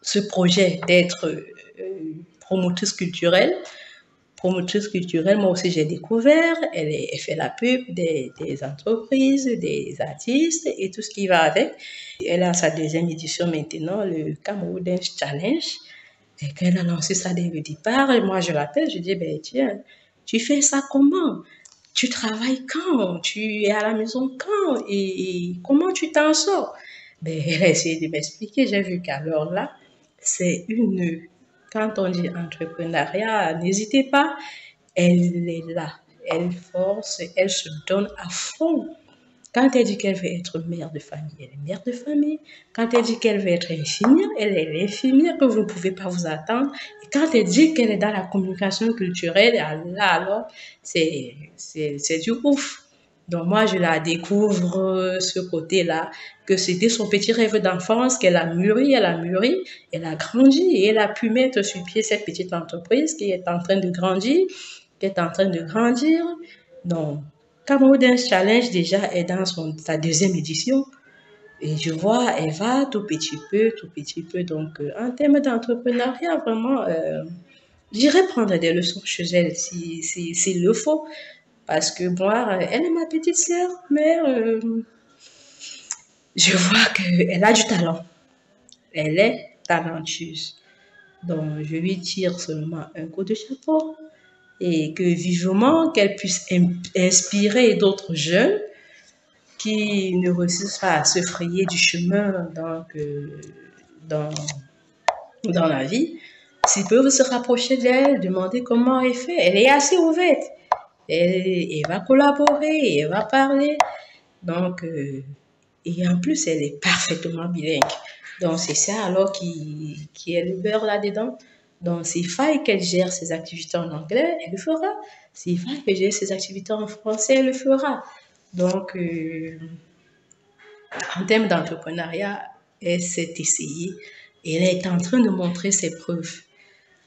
ce projet d'être promotrice culturelle. Promotrice culturelle, moi aussi j'ai découvert, elle fait la pub des entreprises, des artistes et tout ce qui va avec. Elle a sa deuxième édition maintenant, le Cameroun Dance Challenge. Et quand elle a lancé ça dès le départ, et moi je l'appelle, je dis, ben tiens, tu fais ça comment? Tu travailles quand? Tu es à la maison quand? Et comment tu t'en sors? Ben, elle a essayé de m'expliquer. J'ai vu qu'alors là, c'est quand on dit entrepreneuriat, n'hésitez pas, elle est là. Elle force, elle se donne à fond. Quand elle dit qu'elle veut être mère de famille, elle est mère de famille. Quand elle dit qu'elle veut être infirmière, elle est l'infirmière que vous ne pouvez pas vous attendre. Et quand elle dit qu'elle est dans la communication culturelle, là, alors, c'est du ouf. Donc moi, je la découvre ce côté-là, que c'était son petit rêve d'enfance, qu'elle a mûri, elle a grandi et elle a pu mettre sur pied cette petite entreprise qui est en train de grandir, Donc, Cameroun Dance Challenge déjà est dans sa deuxième édition. Et je vois, elle va tout petit peu. Donc, en termes d'entrepreneuriat, vraiment, j'irai prendre des leçons chez elle s'il le faut. Parce que moi, elle est ma petite sœur, mais je vois qu'elle a du talent. Elle est talentueuse. Donc, je lui tire seulement un coup de chapeau. Et que vivement qu'elle puisse inspirer d'autres jeunes qui ne réussissent pas à se frayer du chemin dans la vie, s'ils peuvent se rapprocher d'elle, demander comment elle fait. Elle est assez ouverte. Elle va collaborer, elle va parler. Donc, et en plus, elle est parfaitement bilingue. Donc, c'est ça alors qui est le beurre là-dedans. Donc, s'il faille qu'elle gère ses activités en anglais, elle le fera. S'il faille qu'elle gère ses activités en français, elle le fera. Donc, en termes d'entrepreneuriat, elle s'est essayée et elle est en train de montrer ses preuves.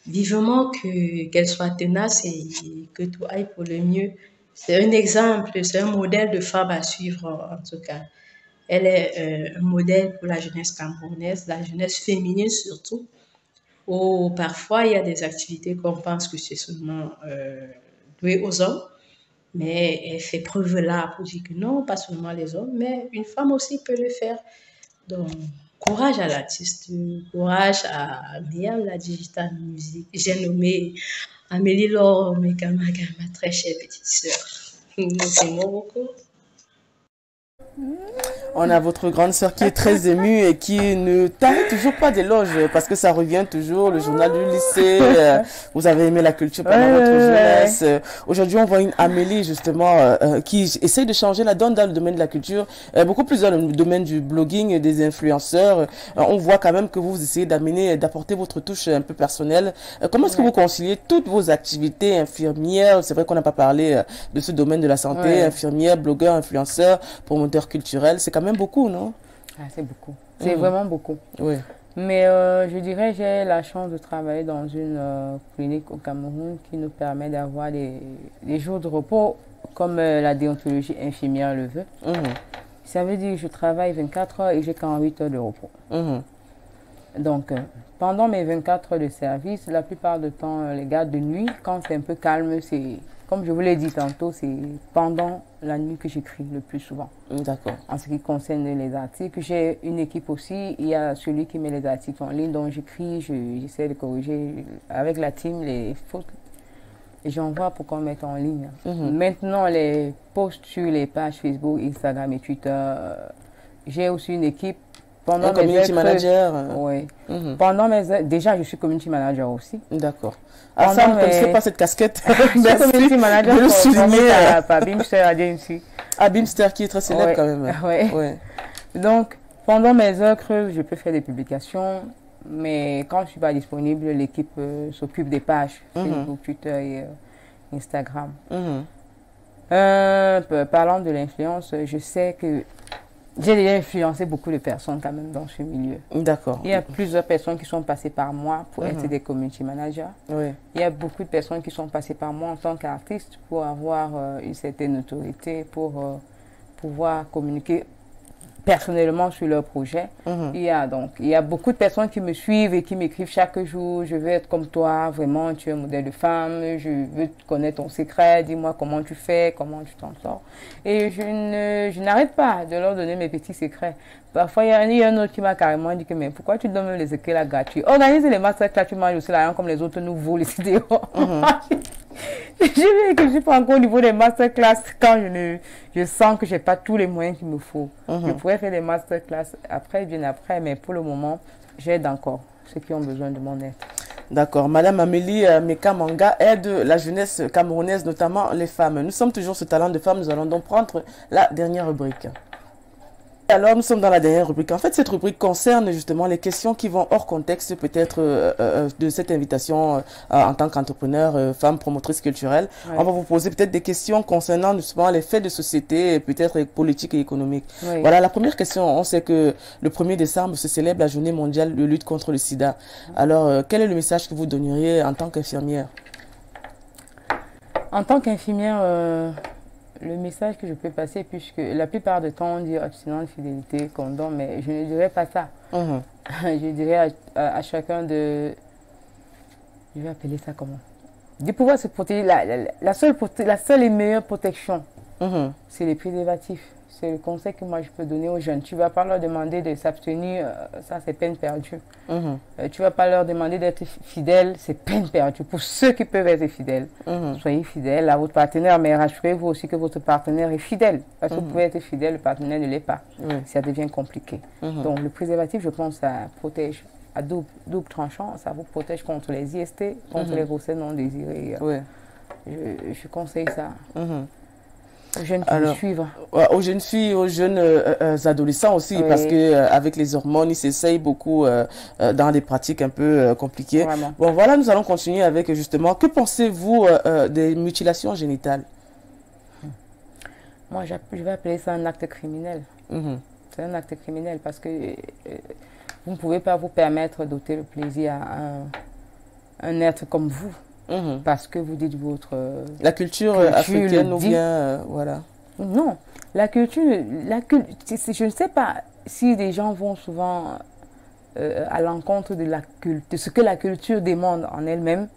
Vivement qu'elle soit tenace et que tout aille pour le mieux. C'est un exemple, c'est un modèle de femme à suivre en tout cas. Elle est un modèle pour la jeunesse camerounaise, la jeunesse féminine surtout, où parfois il y a des activités qu'on pense que c'est seulement doué aux hommes, mais elle fait preuve là pour dire que non, pas seulement les hommes, mais une femme aussi peut le faire. Donc, courage à l'artiste, courage à Miam, la digital musique. J'ai nommé Amélie Laure Mekamaga, ma très chère petite sœur. Merci beaucoup. On a votre grande sœur qui est très émue et qui ne t'arrête toujours pas d'éloges parce que ça revient toujours, le journal du lycée, vous avez aimé la culture pendant votre jeunesse. Aujourd'hui, on voit une Amélie justement qui essaye de changer la donne dans le domaine de la culture, beaucoup plus dans le domaine du blogging, des influenceurs. On voit quand même que vous essayez d'amener, d'apporter votre touche un peu personnelle. Comment est-ce que vous conciliez toutes vos activités infirmières? C'est vrai qu'on n'a pas parlé de ce domaine de la santé, infirmière, blogueur, influenceur, promoteur culturel. C'est quand même beaucoup, non? Ah, c'est beaucoup. C'est vraiment beaucoup. Oui. Mais je dirais, j'ai la chance de travailler dans une clinique au Cameroun qui nous permet d'avoir des jours de repos comme la déontologie infirmière le veut. Ça veut dire que je travaille 24 heures et j'ai 48 heures de repos. Donc, pendant mes 24 heures de service, la plupart du temps, les gardes de nuit, quand c'est un peu calme, c'est, comme je vous l'ai dit tantôt, c'est pendant la nuit que j'écris le plus souvent. D'accord. En ce qui concerne les articles, j'ai une équipe aussi. Il y a celui qui met les articles en ligne, donc j'écris, j'essaie de corriger avec la team les fautes. Et j'envoie pour qu'on mette en ligne. Maintenant, les posts sur les pages Facebook, Instagram et Twitter, j'ai aussi une équipe. Pendant community manager. Oui. Pendant déjà, je suis community manager aussi. D'accord. Ah, ça, on ne connaissait pas cette casquette. Je suis community manager de le souligner. Par Bimster Agency. Ah, Bimster qui est très célèbre quand même. Ouais. Donc, pendant mes heures creuses, je peux faire des publications. Mais quand je ne suis pas disponible, l'équipe s'occupe des pages Facebook, Twitter et Instagram. Parlant de l'influence, je sais que j'ai déjà influencé beaucoup de personnes quand même dans ce milieu. D'accord. Il y a plusieurs personnes qui sont passées par moi pour être des community managers. Oui. Il y a beaucoup de personnes qui sont passées par moi en tant qu'artiste pour avoir une certaine autorité, pour pouvoir communiquer personnellement sur leur projet. Il y a beaucoup de personnes qui me suivent et qui m'écrivent chaque jour: je veux être comme toi, vraiment, tu es un modèle de femme, je veux connaître ton secret, dis-moi comment tu fais, comment tu t'en sors. Et je n'arrête pas de leur donner mes petits secrets. Parfois, il y a un autre qui m'a carrément dit que mais pourquoi tu donnes les secrets là gratuits? Organise les masterclass, tu manges aussi là, comme les autres nous volent les idées. Je dis que je suis pas encore au niveau des masterclass quand je sens que j'ai pas tous les moyens qu'il me faut. Je pourrais faire des masterclass bien après, mais pour le moment, j'aide encore ceux qui ont besoin de mon aide. D'accord. Madame Amélie Mekamanga aide la jeunesse camerounaise, notamment les femmes. Nous sommes toujours ce talent de femme. Nous allons donc prendre la dernière rubrique. Alors, nous sommes dans la dernière rubrique. En fait, cette rubrique concerne justement les questions qui vont hors contexte peut-être de cette invitation en tant qu'entrepreneur, femme promotrice culturelle. Ouais. On va vous poser peut-être des questions concernant justement les faits de société, peut-être politiques et économiques. Oui. Voilà, la première question, on sait que le 1er décembre se célèbre la journée mondiale de lutte contre le sida. Alors, quel est le message que vous donneriez en tant qu'infirmière? En tant qu'infirmière, le message que je peux passer, puisque la plupart du temps on dit abstinence, fidélité, condom, mais je ne dirais pas ça. Je dirais à chacun de... Je vais appeler ça comment? De pouvoir se protéger. La seule et meilleure protection, c'est les préservatifs. C'est le conseil que moi je peux donner aux jeunes. Tu ne vas pas leur demander de s'abstenir, ça c'est peine perdue. Tu ne vas pas leur demander d'être fidèle, c'est peine perdue. Pour ceux qui peuvent être fidèles, soyez fidèles à votre partenaire, mais rassurez-vous aussi que votre partenaire est fidèle. Parce que vous pouvez être fidèle, le partenaire ne l'est pas. Ça devient compliqué. Donc le préservatif, je pense, ça protège à double tranchant. Ça vous protège contre les IST, contre les grossesses non désirées. Je conseille ça. Aux jeunes qui me suivent. Aux jeunes filles, aux jeunes adolescents aussi, parce que avec les hormones, ils s'essayent beaucoup dans des pratiques un peu compliquées. Vraiment. Bon, voilà, nous allons continuer avec justement, que pensez-vous des mutilations génitales? Moi, je vais appeler ça un acte criminel. C'est un acte criminel parce que vous ne pouvez pas vous permettre d'ôter le plaisir à un être comme vous. Parce que vous dites votre... La culture africaine ou bien... voilà. Non, la culture... je ne sais pas si les gens vont souvent à l'encontre de ce que la culture demande en elle-même,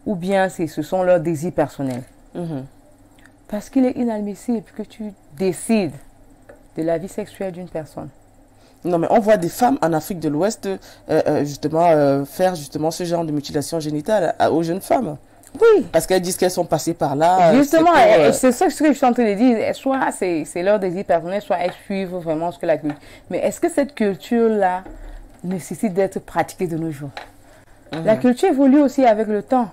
ou bien ce sont leurs désirs personnels. Parce qu'il est inadmissible que tu décides de la vie sexuelle d'une personne. Non, mais on voit des femmes en Afrique de l'Ouest justement faire justement ce genre de mutilation génitale aux jeunes femmes. Oui. Parce qu'elles disent qu'elles sont passées par là. Justement, c'est ça que je suis en train de dire. Soit c'est leur désir personnel, soit elles suivent vraiment ce que la culture. Mais est-ce que cette culture-là nécessite d'être pratiquée de nos jours? La culture évolue aussi avec le temps.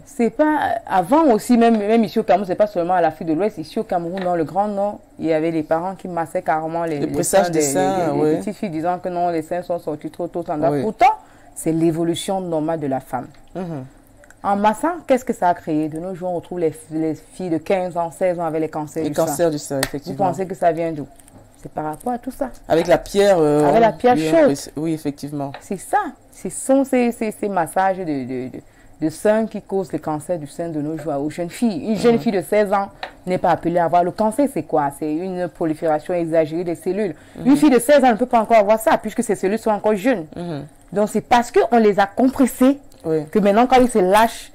C'est pas avant aussi, même ici au Cameroun, c'est pas seulement à l'Afrique de l'Ouest. Ici au Cameroun, dans le Grand Nord, il y avait des parents qui massaient carrément les pressage des seins, les petites filles disant que non, les seins sont sortis trop tôt. Pourtant, c'est l'évolution normale de la femme. En massant, qu'est-ce que ça a créé? De nos jours, on retrouve les filles de 15 ans, 16 ans avec les cancers du sein. Les cancers du sein, effectivement. Vous pensez que ça vient d'où? C'est par rapport à tout ça. Avec la pierre. Avec la pierre chaude. Oui, effectivement. C'est ça. Ce sont ces massages de sein qui causent le cancer du sein de nos jours aux jeunes filles. Une jeune fille de 16 ans n'est pas appelée à avoir le cancer. C'est quoi? C'est une prolifération exagérée des cellules. Une fille de 16 ans ne peut pas encore avoir ça puisque ses cellules sont encore jeunes. Donc c'est parce qu'on les a compressées que maintenant quand ils se lâchent,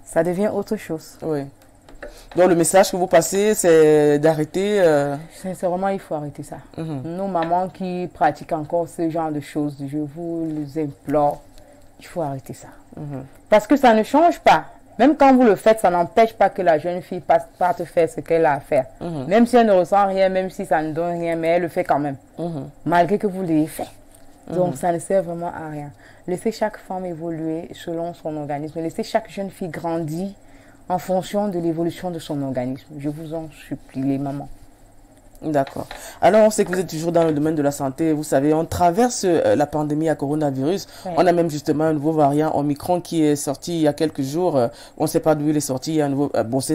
ça devient autre chose. Oui. Donc le message que vous passez, c'est d'arrêter... Sincèrement, il faut arrêter ça. Nos mamans qui pratiquent encore ce genre de choses, je vous les implore, il faut arrêter ça. Parce que ça ne change pas. Même quand vous le faites, ça n'empêche pas que la jeune fille passe par te faire ce qu'elle a à faire. Même si elle ne ressent rien, même si ça ne donne rien, mais elle le fait quand même. Malgré que vous l'ayez fait. Donc ça ne sert vraiment à rien. Laissez chaque femme évoluer selon son organisme. Laissez chaque jeune fille grandir en fonction de l'évolution de son organisme. Je vous en supplie, les mamans. D'accord. Alors, on sait que vous êtes toujours dans le domaine de la santé. Vous savez, on traverse la pandémie à coronavirus. On a même justement un nouveau variant Omicron qui est sorti il y a quelques jours. On ne sait pas d'où il est sorti. Il y a un nouveau,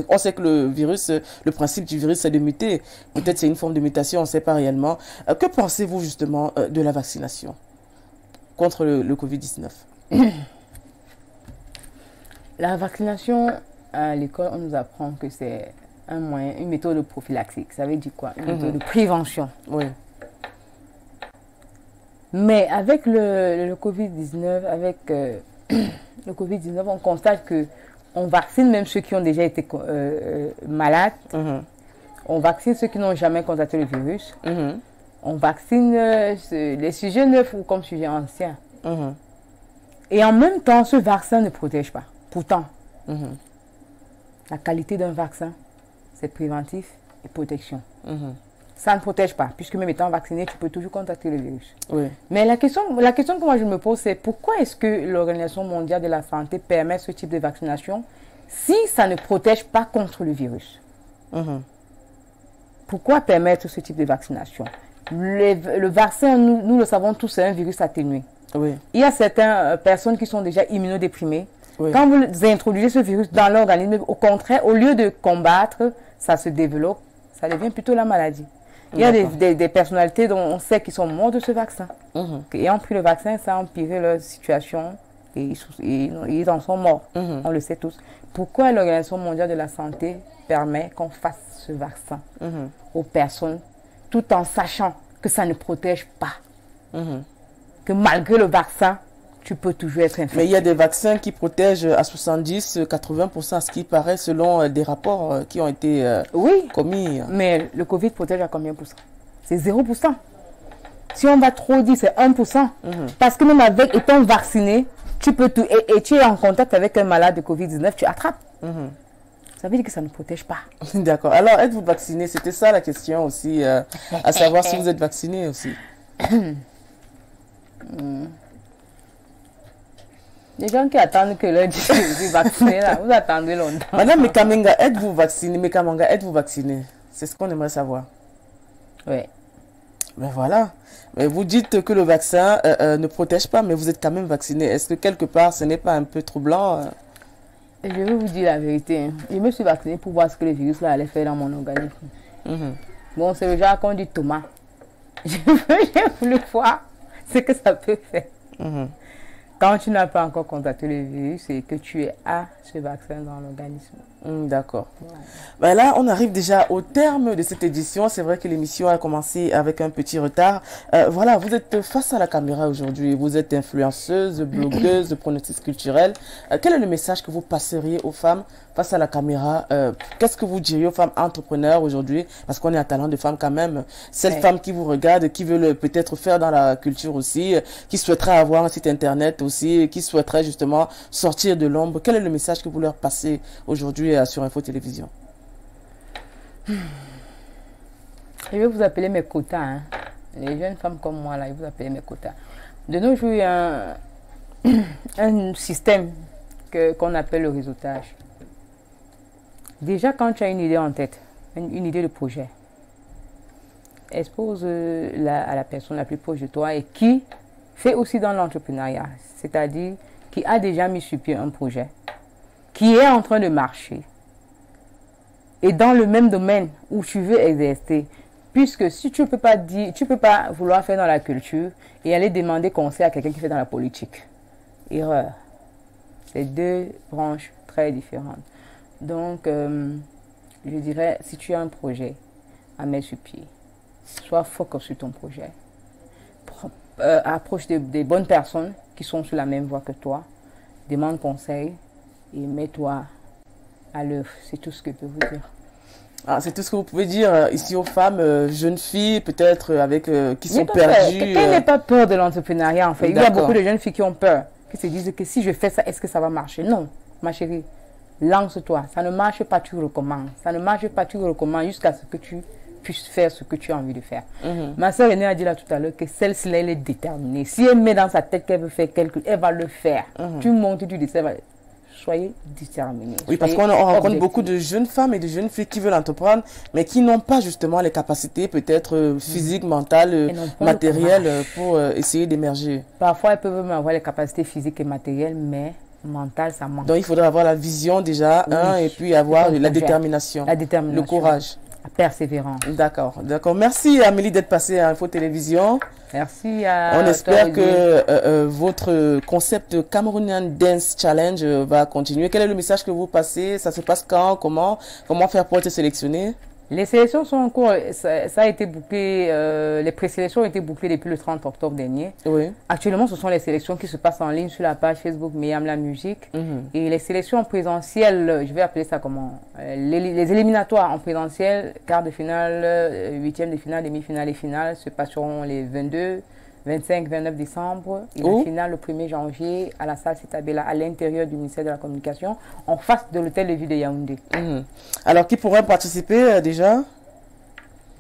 on sait que le virus, le principe du virus, c'est de muter. Peut-être c'est une forme de mutation, on ne sait pas réellement. Que pensez-vous justement de la vaccination contre le Covid-19? La vaccination, à l'école, on nous apprend que c'est un moyen, une méthode prophylaxique. Ça veut dire quoi? Une méthode de prévention. Oui. Mais avec le Covid-19, le Covid-19, on constate que on vaccine même ceux qui ont déjà été malades. On vaccine ceux qui n'ont jamais contracté le virus. On vaccine les sujets neufs ou comme sujets anciens. Et en même temps, ce vaccin ne protège pas. Pourtant, la qualité d'un vaccin, c'est préventif et protection. Ça ne protège pas, puisque même étant vacciné, tu peux toujours contracter le virus. Mais la question que moi je me pose, c'est pourquoi est-ce que l'Organisation mondiale de la santé permet ce type de vaccination si ça ne protège pas contre le virus? Pourquoi permettre ce type de vaccination? Le vaccin, nous le savons tous, c'est un virus atténué. Il y a certaines personnes qui sont déjà immunodéprimées. Quand vous introduisez ce virus dans l'organisme, au contraire, au lieu de combattre, ça se développe, ça devient plutôt la maladie. Il y a des personnalités dont on sait qu'ils sont morts de ce vaccin. Ayant pris le vaccin, ça a empiré leur situation et ils en sont morts. On le sait tous. Pourquoi l'Organisation mondiale de la santé permet qu'on fasse ce vaccin aux personnes tout en sachant que ça ne protège pas? Que malgré le vaccin, tu peux toujours être infecté. Mais il y a des vaccins qui protègent à 70-80%, ce qui paraît selon des rapports qui ont été commis. Mais le Covid protège à combien pour cent? C'est 0%. Si on va trop dire, c'est 1%. Parce que même étant vacciné, tu peux tout, et tu es en contact avec un malade de Covid-19, tu attrapes. Ça veut dire que ça ne protège pas. D'accord. Alors, êtes-vous vacciné? C'était ça la question aussi, à savoir si vous êtes vacciné aussi. Les gens qui attendent que leur dise vacciné, là, vous attendez longtemps. Madame Mekamenga, êtes-vous vacciné? Mekamanga, êtes-vous vacciné? C'est ce qu'on aimerait savoir. Oui. Ben voilà. Mais vous dites que le vaccin ne protège pas, mais vous êtes quand même vacciné. Est-ce que quelque part, ce n'est pas un peu troublant? Je vais vous dire la vérité. Je me suis vacciné pour voir ce que le virus là allait faire dans mon organisme. Bon, c'est le genre qu'on dit Thomas. J'ai voulu voir ce que ça peut faire. Quand tu n'as pas encore contacté le virus et que tu as ce vaccin dans l'organisme. D'accord. Ouais. Ben là, on arrive déjà au terme de cette édition. C'est vrai que l'émission a commencé avec un petit retard. Voilà, vous êtes face à la caméra aujourd'hui. Vous êtes influenceuse, blogueuse, promotrice culturelle. Quel est le message que vous passeriez aux femmes face à la caméra? Qu'est-ce que vous diriez aux femmes entrepreneurs aujourd'hui? Parce qu'on est un talent de femmes quand même. Celles femmes qui vous regardent, qui veulent peut-être faire dans la culture aussi, qui souhaiteraient avoir un site internet aussi, qui souhaiteraient justement sortir de l'ombre. Quel est le message que vous leur passez aujourd'hui sur Info Télévision? Je vais vous appeler mes quotas. Hein. Les jeunes femmes comme moi, là, je vais vous appeler mes quotas. De nos jours, il y a un système qu'on appelle le réseautage. Déjà, quand tu as une idée en tête, une idée de projet, expose à la personne la plus proche de toi et qui fait aussi dans l'entrepreneuriat, c'est-à-dire qui a déjà mis sur pied un projet, qui est en train de marcher, et dans le même domaine où tu veux exercer, puisque si tu peux pas vouloir faire dans la culture et aller demander conseil à quelqu'un qui fait dans la politique. Erreur. C'est deux branches très différentes. Donc, je dirais, si tu as un projet à mettre sur pied, sois focus sur ton projet. Approche des bonnes personnes qui sont sur la même voie que toi, demande conseil et mets-toi à l'œuvre. C'est tout ce que je peux vous dire. Ah, c'est tout ce que vous pouvez dire ici aux femmes, jeunes filles, peut-être qui sont perdues. Quelqu'un n'a pas peur de l'entrepreneuriat, en fait. Il y a beaucoup de jeunes filles qui ont peur, qui se disent que si je fais ça, est-ce que ça va marcher? Non, ma chérie, lance-toi. Ça ne marche pas, tu recommences. Ça ne marche pas, tu recommences jusqu'à ce que tu puisses faire ce que tu as envie de faire. Ma soeur aînée a dit là tout à l'heure que celle-ci, elle est déterminée. Si elle met dans sa tête qu'elle veut faire quelque chose, elle va le faire. Tu montes, tu dis, soyez déterminés. Oui, parce qu'on rencontre beaucoup de jeunes femmes et de jeunes filles qui veulent entreprendre, mais qui n'ont pas justement les capacités peut-être physiques, mentales, matérielles pour essayer d'émerger. Parfois, elles peuvent même avoir les capacités physiques et matérielles, mais mentales, ça manque. Donc, il faudrait avoir la vision déjà, et puis avoir la détermination, le courage. La persévérance. D'accord, d'accord. Merci Amélie d'être passée à Info Télévision. Merci à On espère que votre concept Cameroonian Dance Challenge va continuer. Quel est le message que vous passez? Ça se passe quand? Comment faire pour être sélectionné? Les sélections sont en cours. Ça a été bouclé. Les présélections ont été bouclées depuis le 30 octobre dernier. Oui. Actuellement, ce sont les sélections qui se passent en ligne sur la page Facebook Miam la musique. Et les sélections présentielles, je vais appeler ça comment? Les éliminatoires en présentiel, quart de finale, huitième de finale, demi-finale et finale se passeront les 22, 25, 29 décembre. Et la finale le 1er janvier à la salle Citabella, à l'intérieur du ministère de la Communication, en face de l'hôtel de ville de Yaoundé. Alors, qui pourrait participer déjà?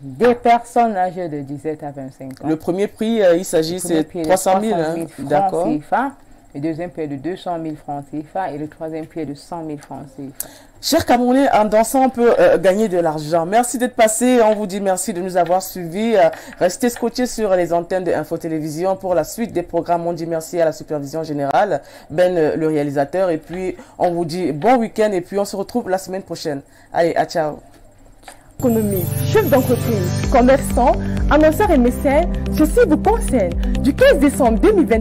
Des personnes âgées de 17 à 25 ans. Le premier prix, il s'agit, c'est 300 000 francs CFA. Le deuxième prix est de 200 000 francs CFA et le troisième prix est de 100 000 francs CFA. Chers Camerounais, en dansant, on peut gagner de l'argent. Merci d'être passé. On vous dit merci de nous avoir suivis. Restez scotchés sur les antennes de Info Télévision pour la suite des programmes. On dit merci à la supervision générale, Ben le réalisateur. Et puis, on vous dit bon week-end et puis on se retrouve la semaine prochaine. Allez, à ciao. Économie, chef d'entreprise, commerçant, annonceur et mécène, ceci vous concerne. Du 15 décembre 2021